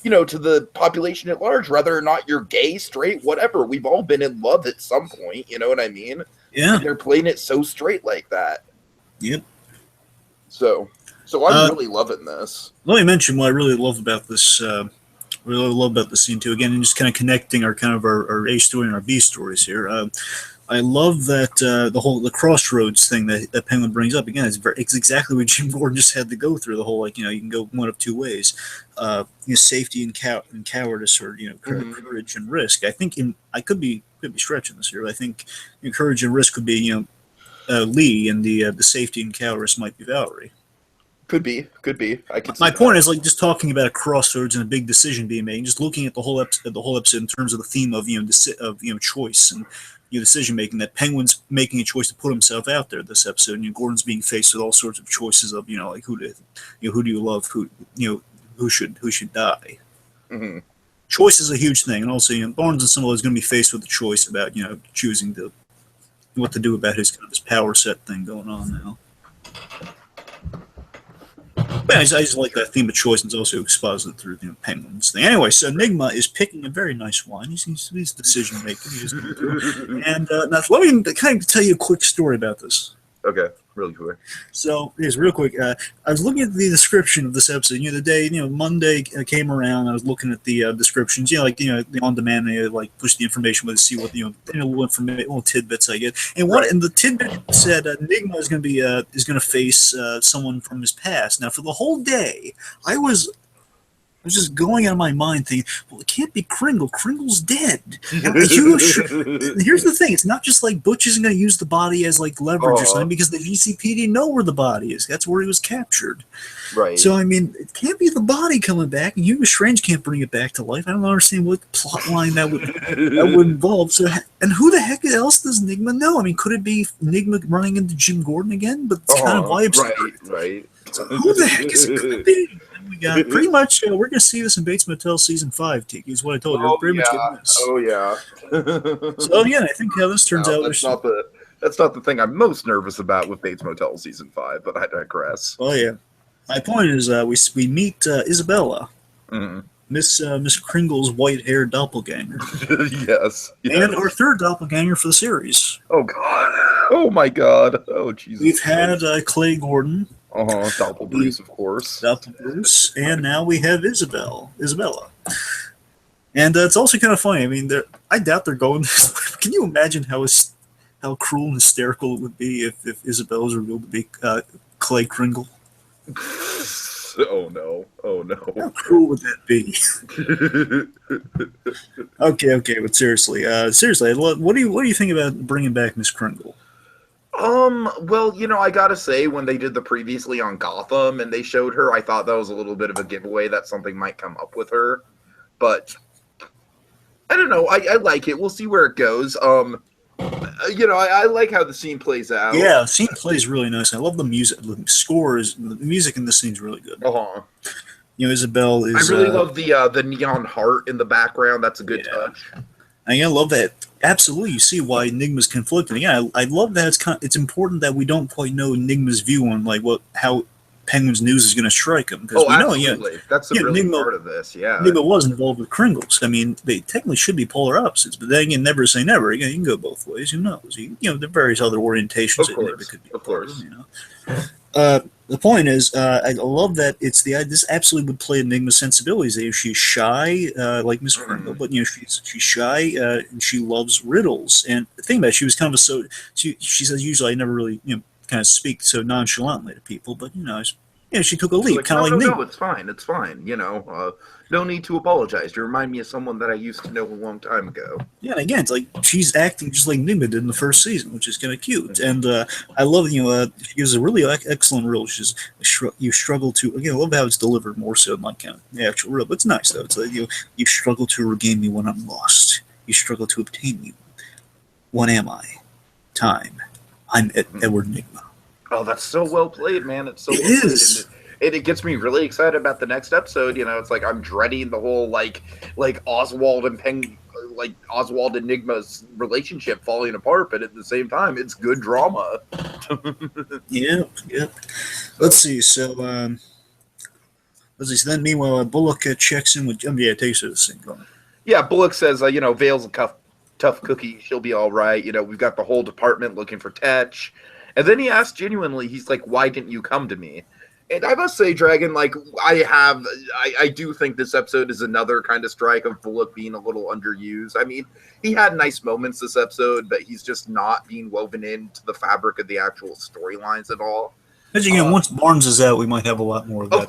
the population at large, whether or not you're gay, straight, whatever. We've all been in love at some point, you know what I mean? Yeah. And they're playing it so straight like that. Yep. So I'm really loving this. Let me mention what I really love about this. Really love about the scene too. Again, and just kind of connecting our A story and our B stories here. I love that the crossroads thing that Penguin brings up. Again, it's exactly what Jim Gordon just had to go through. The whole you can go one of two ways: safety and cowardice, or courage and risk. I think I could be stretching this here. But I think courage and risk could be Lee, and the safety and cowardice might be Valerie. Could be. I could. My point is just talking about a crossroads and a big decision being made, and just looking at the whole episode in terms of the theme of choice and decision making. That Penguin's making a choice to put himself out there this episode, and Gordon's being faced with all sorts of choices of like who do you love, who should die. Mm-hmm. Choice is a huge thing, and also Barnes and Summerall is going to be faced with a choice about choosing what to do about his power set thing going on now. But I just like that theme of choice, and it's also exposited through the Penguins thing. Anyway, so Enigma is picking a very nice wine. He's decision making. And now let me kind of tell you a quick story about this. Okay, really quick. So, real quick. I was looking at the description of this episode. The day Monday came around, I was looking at the descriptions. The on demand, they push the information with to see what little tidbits I get. And and the tidbit said Enigma is going to face someone from his past. Now, for the whole day, I was just going out of my mind thinking, well, it can't be Kringle. Kringle's dead. Here's the thing. It's not just like Butch isn't going to use the body as leverage or something, because the GCPD know where the body is. That's where he was captured. Right. So, it can't be the body coming back, and Hugo Strange can't bring it back to life. I don't understand what plot line that would involve. So, and who the heck else does Enigma know? Could it be Enigma running into Jim Gordon again? But it's kind of vibes. Right. So who the heck is it going to be? We got pretty much. We're going to see this in Bates Motel season 5. Tiki is what I told you. Pretty much getting this. Oh yeah. So yeah, I think how this turns out. That's not the thing I'm most nervous about with Bates Motel season 5, but I digress. Oh yeah. My point is, we meet Isabella, Miss Kringle's white-haired doppelganger. Yes. And our third doppelganger for the series. Oh god. Oh my god. Oh Jesus. We've had Clay Gordon. Doppel Bruce, of course. Doppel Bruce, and now we have Isabella. And it's also kind of funny. I doubt they're going. Can you imagine how cruel and hysterical it would be if Isabella was revealed to be Clay Kringle? Oh no! How cruel would that be? Okay, but seriously, what do you think about bringing back Miss Kringle? Well, I gotta say, when they did the previously on Gotham and they showed her, I thought that was a little bit of a giveaway that something might come up with her. But I don't know. I like it. We'll see where it goes. I like how the scene plays out. Yeah, the scene plays really nice. I love the music. The music in this scene's really good. Isabel is. I really love the neon heart in the background. That's a good touch. I love that. Absolutely, you see why Enigma's conflicting. Yeah, I love that it's important that we don't quite know Enigma's view on how Penguin's news is going to strike him, because we absolutely. know, that's the real part of this. Yeah, Enigma was involved with Kringles. They technically should be polar opposites, but then again, never say never. You can go both ways. Who knows? There are various other orientations that Enigma could be. Of course. The point is, I love that this absolutely would play Enigma's sensibilities. She's shy, like Miss Kringle, but she's shy and she loves riddles. And the thing about it, she was kind of she says usually I never really kind of speak so nonchalantly to people, but she took a leap, kind of like me. No, it's fine. No need to apologize. You remind me of someone that I used to know a long time ago. Yeah, and again, it's like she's acting just like Enigma did in the first season, which is kind of cute. And I love, she gives a really excellent riddle. She's you struggle to, again, I love how it's delivered more so than the actual riddle. But it's nice, though. It's like, you struggle to regain me when I'm lost. You struggle to obtain me. What am I? Time. I'm Edward Enigma. Oh, that's so well played, man. It's so it well is. Played. It gets me really excited about the next episode. It's like I'm dreading the whole like Oswald and Oswald Enigma's relationship falling apart, but at the same time, it's good drama. Yeah. Let's see. So, then meanwhile, Bullock checks in with takes her to the scene. Yeah, Bullock says, Vale's a tough cookie. She'll be all right. We've got the whole department looking for Tetch. And then he asks genuinely, he's like, why didn't you come to me? And I must say, Dragon, I do think this episode is another kind of strike of Bullock being a little underused. He had nice moments this episode, but he's just not being woven into the fabric of the actual storylines at all. As once Barnes is out, we might have a lot more of that. Of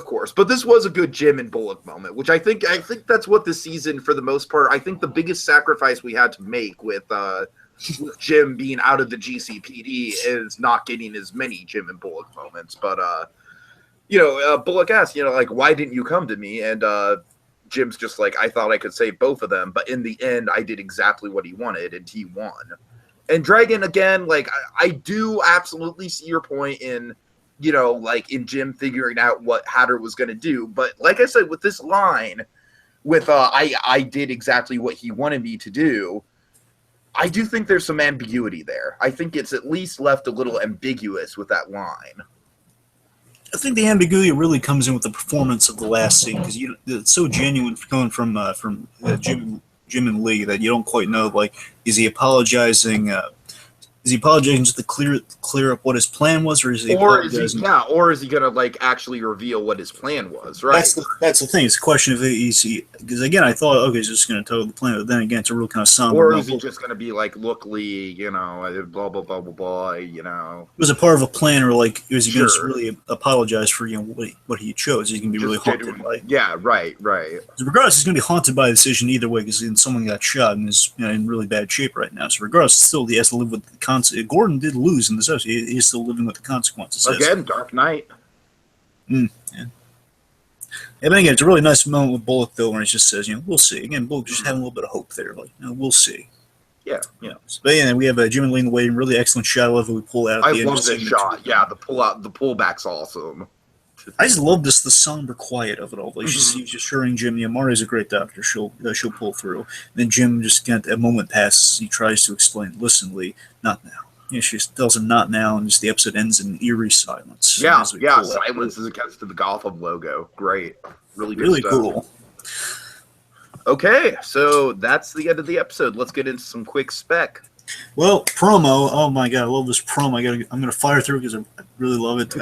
course. But this was a good Jim and Bullock moment, which I think that's what this season, for the most part, I think the biggest sacrifice we had to make with with Jim being out of the GCPD is not getting as many Jim and Bullock moments. But Bullock asked, like, why didn't you come to me? And Jim's just like, I thought I could save both of them, but in the end, I did exactly what he wanted, and he won. And Dragon, again, like, I do absolutely see your point in, like, in Jim figuring out what Hatter was going to do. But like I said, with this line, with I did exactly what he wanted me to do, I do think there's some ambiguity there. I think it's at least left a little ambiguous with that line. I think the ambiguity really comes in with the performance of the last scene, because it's so genuine coming from Jim and Lee that you don't quite know, like, is he apologizing? Is he apologizing just to clear up what his plan was, or is he apologizing? Or is he gonna, like, actually reveal what his plan was? Right. That's the thing. It's a question of because again, I thought, okay, he's just gonna tell the plan, but then again, it's a real kind of somber. Or is he just gonna be like, look, Lee, blah blah blah blah blah, Was it part of a plan, or like was he gonna just really apologize for what he chose? He's gonna be just really haunted by. Yeah, right. So regardless, he's gonna be haunted by a decision either way, because someone got shot and is in really bad shape right now. So regardless, still he has to live with the consequences. Gordon did lose in this episode. He's still living with the consequences. Again, Dark Knight. Yeah. But again, it's a really nice moment with Bullock, though, when he just says, we'll see. Again, Bullock just having a little bit of hope there. Like, we'll see. Yeah. But yeah, we have Jim and Lee in the way. Really excellent shot. I love it. We pull out. I love this shot. Yeah, the pullback's awesome. I just love the somber quiet of it all. Like, he's just assuring Jim, Mari's a great doctor. She'll pull through. And then Jim just a moment passes. He tries to explain. Listen, Lee, not now. She tells him not now, and just the episode ends in eerie silence. Yeah. Silence as it gets to the Gotham logo. Great. Really good stuff. Cool. Okay, so that's the end of the episode. Let's get into some quick spec. Well, promo. Oh my god, I love this promo. I'm gonna fire through because I really love it.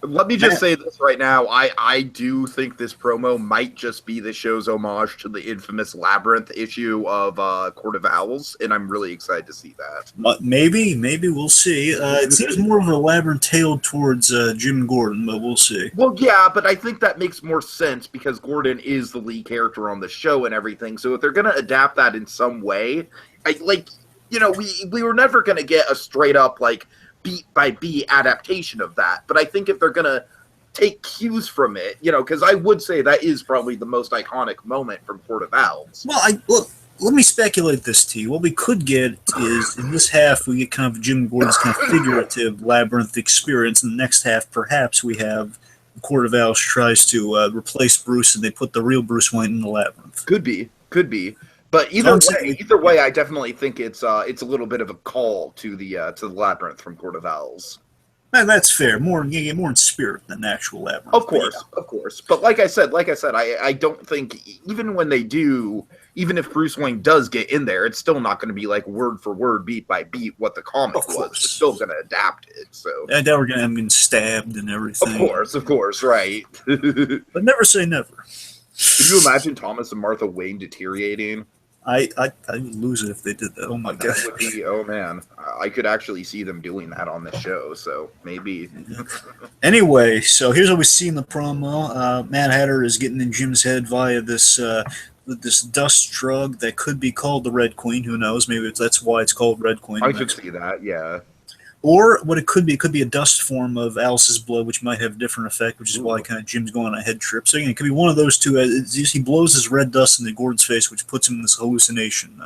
Let me just say this right now. I do think this promo might just be the show's homage to the infamous Labyrinth issue of Court of Owls, and I'm really excited to see that. Maybe we'll see. It seems more of a Labyrinth tailored towards Jim and Gordon, but we'll see. Well, yeah, but I think that makes more sense because Gordon is the lead character on the show and everything. So if they're going to adapt that in some way, we were never going to get a straight up, like, beat by beat adaptation of that, but I think if they're gonna take cues from it, because I would say that is probably the most iconic moment from Court of Owls. Well, let me speculate this to you. What we could get is in this half we get kind of Jim Gordon's kind of figurative Labyrinth experience. In the next half, perhaps we have Court of Owls tries to replace Bruce, and they put the real Bruce Wayne in the Labyrinth. Could be. But either way, I definitely think it's a little bit of a call to the Labyrinth from Court of Owls. And that's fair. More in spirit than actual Labyrinth. Of course. But like I said, I don't think even when they do, even if Bruce Wayne does get in there, it's still not going to be like word for word, beat by beat what the comic was. We're still going to adapt it. So and now we're going to have him stabbed and everything. Of course, right. But never say never. Could you imagine Thomas and Martha Wayne deteriorating? I would lose it if they did that. Oh my god! That would be, oh man, I could actually see them doing that on the show. So maybe. Anyway, so here's what we see in the promo. Mad Hatter is getting in Jim's head via this dust drug that could be called the Red Queen. Who knows? Maybe that's why it's called Red Queen. I could see that. Yeah. Or what it could be a dust form of Alice's blood, which might have a different effect, which is why kind of Jim's going on a head trip. So again, it could be one of those two. He blows his red dust into Gordon's face, which puts him in this hallucination.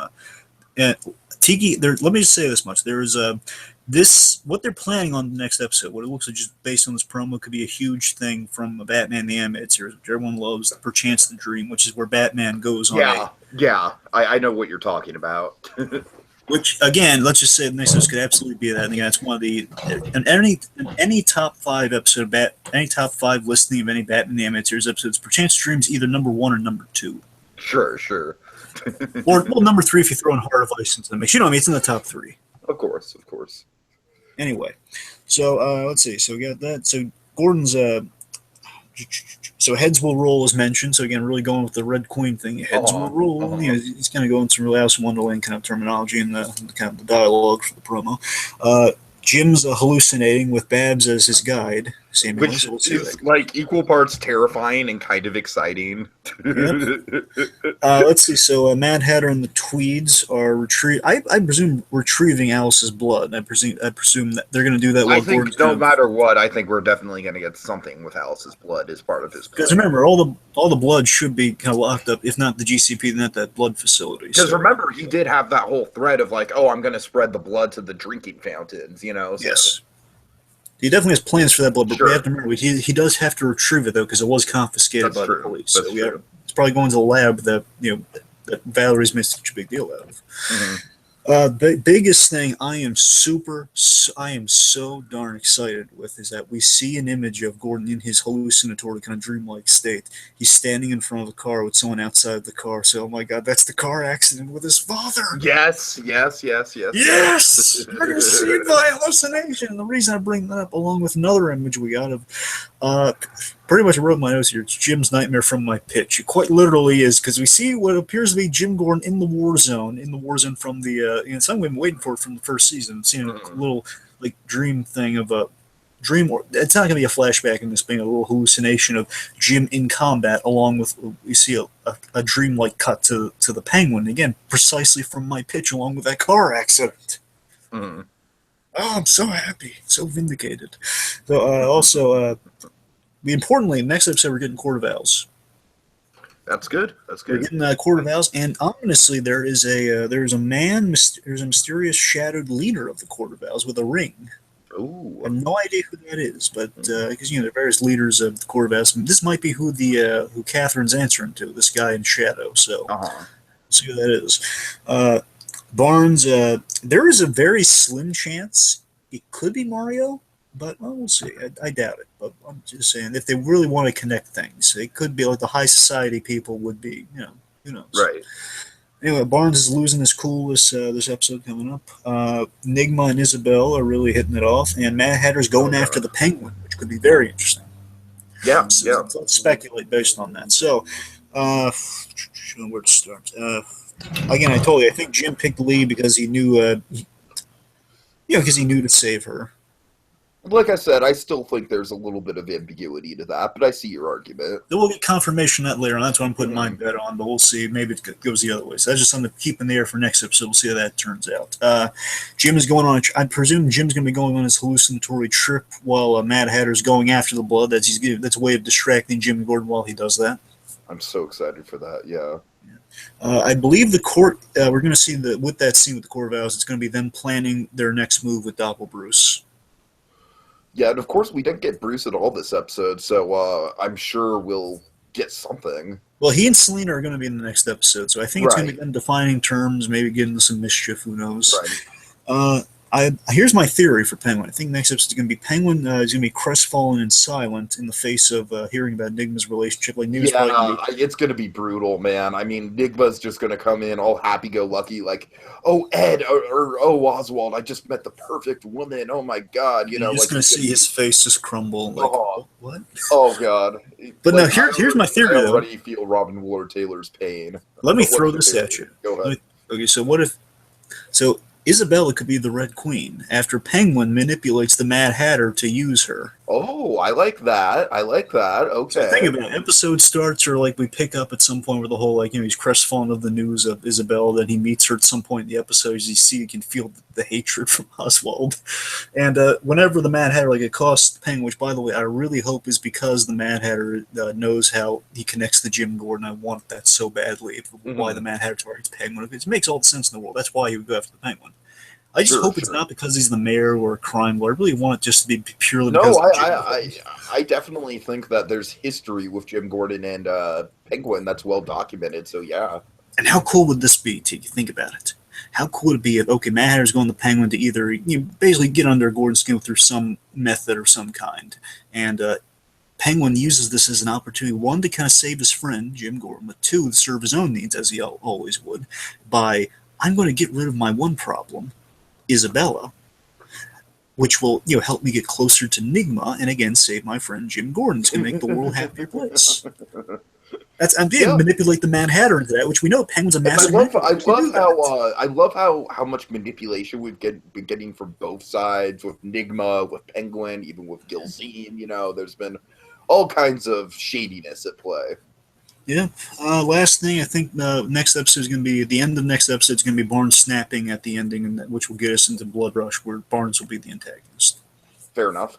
And Tiki, let me just say this much: there is what they're planning on the next episode. What it looks like, just based on this promo, could be a huge thing from Batman the Animated Series, which everyone loves, Perchance the Dream, which is where Batman goes on. Yeah, I know what you're talking about. Which again, let's just say the next episode could absolutely be that. And again, it's one of the any top 5 episode any top 5 listing of any Batman the Animated Series episodes, Perchance Dream's either number 1 or number 2. Sure. or number 3 if you throw in Heart of Ice into the mix. It's in the top 3. Of course. Anyway, so let's see. So we got that. So Gordon's so heads will roll as mentioned. So again, really going with the Red Queen thing. Heads will roll. He's kind of going some real Alice in Wonderland kind of terminology in the kind of the dialogue for the promo. Jim's hallucinating with Babs as his guide. seemingly. Which So we'll see is like equal parts terrifying and kind of exciting. Yep. Let's see. So Mad Hatter and the Tweeds are I presume retrieving Alice's blood. I presume that they're going to do that I while Gordon's think no kind of. matter what, I think we're definitely going to get something with Alice's blood as part of his Because plan. remember, all the blood should be kind of locked up, if not the GCP, then at that blood facility. Because So, remember, he did have that whole thread of like, oh, I'm going to spread the blood to the drinking fountains, you know? So. yes. He definitely has plans for that blood, but we Sure. have to remember he does have to retrieve it though because it was confiscated by the police. That's So true. it's probably going to the lab that that Valerie's made such a big deal out of. Mm-hmm. The biggest thing I am so darn excited with is that we see an image of Gordon in his hallucinatory kind of dreamlike state. He's standing in front of a car with someone outside the car. So, oh my God, that's the car accident with his father. Yes. Yes! We're going to see it by hallucination. And the reason I bring that up, along with another image we got of, pretty much wrote my notes here. It's Jim's nightmare from my pitch. It quite literally is, because we see what appears to be Jim Gordon in the war zone from the, some we've been waiting for it from the first season. Seeing a little like dream thing of a dream, or it's not going to be a flashback in this being a little hallucination of Jim in combat, along with we see a dream-like cut to the Penguin again, precisely from my pitch, along with that car accident. Mm-hmm. Oh, I'm so happy, so vindicated. So also, importantly, next episode we're getting Court of Owls. That's good. We're getting Court of Owls, and ominously there's a mysterious shadowed leader of the Court of Owls with a ring. Ooh. I have no idea who that is, but because there are various leaders of the Court of Owls, this might be who Catherine's answering to. This guy in shadow. So Uh-huh. see who that is. Barnes. There is a very slim chance it could be Mario, but we'll see. I doubt it. But I'm just saying, if they really want to connect things, it could be like the high society people would be. Who knows? Right. Anyway, Barnes is losing his cool this episode coming up. Nigma and Isabel are really hitting it off, and Mad Hatter's going after the Penguin, which could be very interesting. Yeah, So let's speculate based on that. So, where to start? Again, I told you, I think Jim picked Lee because he knew, because he knew to save her. Like I said, I still think there's a little bit of ambiguity to that, but I see your argument. Then we'll get confirmation of that later on. That's what I'm putting my bet on, but we'll see. Maybe it goes the other way. So that's just something to keep in the air for next episode. We'll see how that turns out. Jim is going on. I presume Jim's going to be going on his hallucinatory trip while Mad Hatter's going after the blood. That's a way of distracting Jim Gordon while he does that. I'm so excited for that. Yeah. I believe the court. We're going to see with that scene with the Court of Owls. It's going to be them planning their next move with Doppel Bruce. Yeah, and of course we didn't get Bruce at all this episode, so I'm sure we'll get something. Well, he and Selena are going to be in the next episode, so I think it's going to be them defining terms, maybe getting some mischief, who knows. Right. Here's my theory for Penguin. I think next episode is going to be Penguin is going to be crestfallen and silent in the face of hearing about Nigma's relationship. Like it's going to be brutal, man. I mean, Nigma's just going to come in all happy-go-lucky, like, oh, Ed, or oh, Oswald, I just met the perfect woman. Oh, my God. You're just going to see his face just crumble. Like, what? Oh, God. But like, now, here's my theory, though. I already feel Robin Ward-Taylor's pain. Let me throw this at you. Go ahead. Okay, so what if... So... Isabella could be the Red Queen after Penguin manipulates the Mad Hatter to use her. Oh, I like that. Okay. So think about it. Episode starts, or like we pick up at some point where the whole he's crestfallen of the news of Isabel. Then he meets her at some point in the episode. As you can feel the hatred from Oswald. And whenever the Mad Hatter accosts Penguin, which by the way I really hope is because the Mad Hatter knows how he connects to Jim Gordon. I want that so badly. Why the Mad Hatter targets Penguin? It makes all the sense in the world. That's why he would go after the Penguin. I just hope it's not because he's the mayor or a crime lord. I really want it just to be purely because of Jim. I definitely think that there's history with Jim Gordon and Penguin that's well documented, so yeah. And how cool would this be, Tiki? Think about it. How cool would it be if, Mad Hatter's going to Penguin to either basically get under Gordon's skin through some method or some kind, and Penguin uses this as an opportunity, one, to kind of save his friend, Jim Gordon, but two, to serve his own needs, as he always would, by, I'm going to get rid of my one problem, Isabella, which will help me get closer to Nigma and again save my friend Jim Gordon. It's going to make the world a happier place. And manipulate the Mad Hatter into that, which we know Penguin's a master. I love how much manipulation we've been getting from both sides with Nigma, with Penguin, even with Gilzine. There's been all kinds of shadiness at play. Yeah. Last thing, I think next episode is going to be the end of next episode is going to be Barnes snapping at the ending, which will get us into Blood Rush, where Barnes will be the antagonist. Fair enough.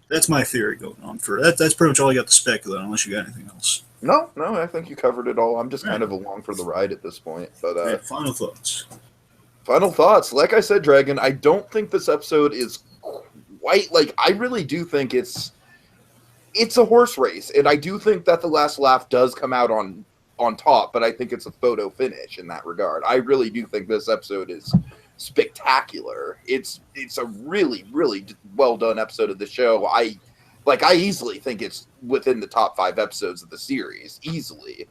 That's my theory going on for that. That's pretty much all I got to speculate, unless you got anything else. No, I think you covered it all. I'm just kind of along for the ride at this point. But final thoughts. Final thoughts. Like I said, Dragon, I don't think this episode is quite like. I really do think it's a horse race, and I do think that the last laugh does come out on top. But I think it's a photo finish in that regard. I really do think this episode is spectacular. It's a really, really well done episode of the show. I easily think it's within the top 5 episodes of the series. Easily.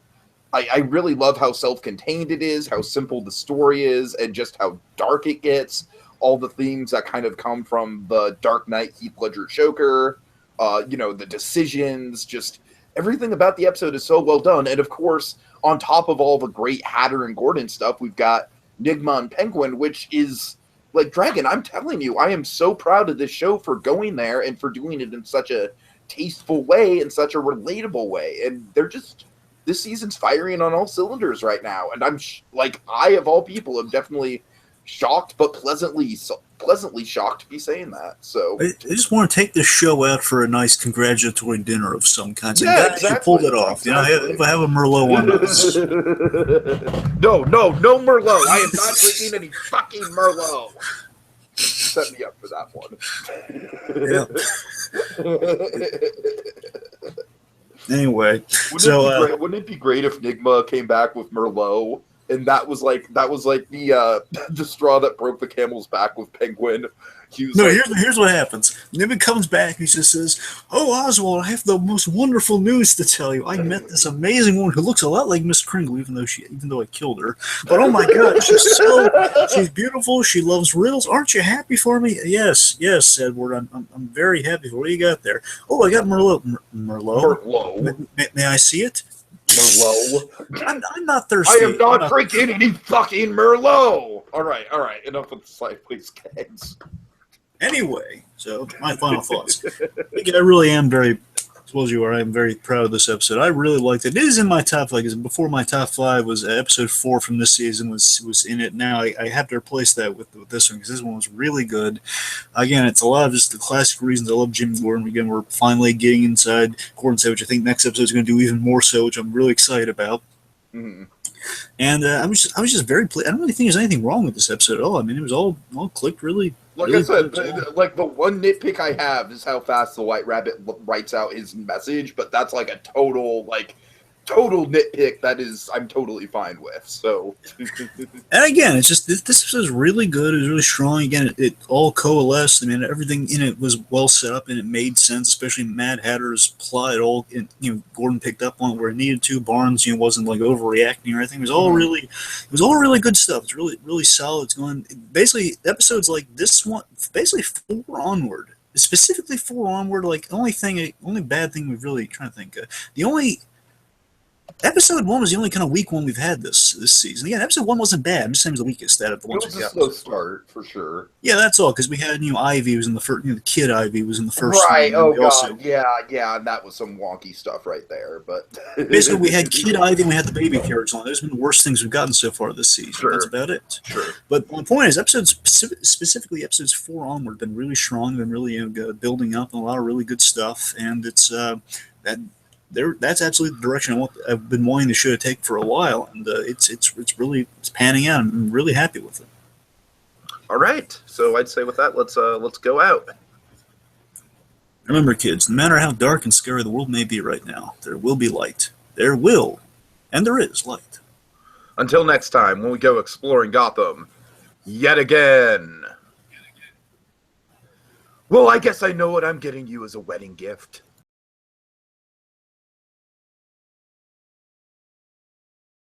I really love how self-contained it is, how simple the story is, and just how dark it gets. All the themes that kind of come from the Dark Knight Heath Ledger Joker, the decisions, just everything about the episode is so well done. And of course, on top of all the great Hatter and Gordon stuff, we've got Nigma and Penguin, which is like, Dragon, I'm telling you, I am so proud of this show for going there and for doing it in such a tasteful way, in such a relatable way. And this season's firing on all cylinders right now. And I, of all people, am definitely shocked, but pleasantly shocked to be saying that. So I just want to take this show out for a nice congratulatory dinner of some kind. So yeah, guys, exactly. You pulled it off. Exactly. If I have a Merlot on this. No Merlot. I am not drinking any fucking Merlot. Set me up for that one. Anyway, wouldn't it be great if Nigma came back with Merlot? And that was like the straw that broke the camel's back with Penguin. Here's what happens. Nibby comes back. He just says, "Oh, Oswald, I have the most wonderful news to tell you. I met this amazing woman who looks a lot like Miss Kringle, even though I killed her. But oh my God, she's beautiful. She loves riddles. Aren't you happy for me?" Yes, Edward. I'm very happy for what you got there. Oh, I got Merlot. Merlot. May I see it? Merlot. I'm not thirsty. I am not drinking any fucking Merlot. All right. Enough of the sideways gags. Anyway, so my final thoughts. I really am I suppose you are. I'm very proud of this episode. I really liked it. It is in my top 5. Because before my top 5 was episode 4 from this season was in it. Now I have to replace that with this one because this one was really good. Again, it's a lot of just the classic reasons I love Jimmy Gordon. Again, we're finally getting inside Gordon's head, which I think next episode is going to do even more so, which I'm really excited about. Mm-hmm. And I was just very pleased. I don't really think there's anything wrong with this episode at all. I mean, it was all clicked really. Like I said, like the one nitpick I have is how fast the White Rabbit writes out his message, but that's like a total nitpick that I'm totally fine with. So, and again, it's just this was really good. It was really strong. Again, it all coalesced. I mean, everything in it was well set up and it made sense. Especially Mad Hatter's plot. It all, Gordon picked up on it where it needed to. Barnes, wasn't like overreacting or anything. It was all really good stuff. It's really, really solid. It's going basically episodes like this one, basically 4 onward. Specifically 4 onward. Like only bad thing we've really trying to think. The only. Episode 1 was the only kind of weak one we've had this season. Again, episode 1 wasn't bad. I'm just saying it was the weakest out of the ones we got. It was a slow start, for sure. Yeah, that's all, because we had, Ivy was in the first, the kid Ivy was in the first. Right, oh God, yeah, and that was some wonky stuff right there, but... Basically, we had kid Ivy and we had the baby characters on. Those have been the worst things we've gotten so far this season. Sure. That's about it. Sure. But my point is, specifically episodes 4 onward, been really strong, been really building up, and a lot of really good stuff, and it's that's absolutely the direction I've been wanting the show to take for a while, and it's panning out. I'm really happy with it. All right, so I'd say with that, let's go out. Remember, kids, no matter how dark and scary the world may be right now, there will be light. There is light. Until next time, when we go exploring Gotham yet again. Well, I guess I know what I'm getting you as a wedding gift.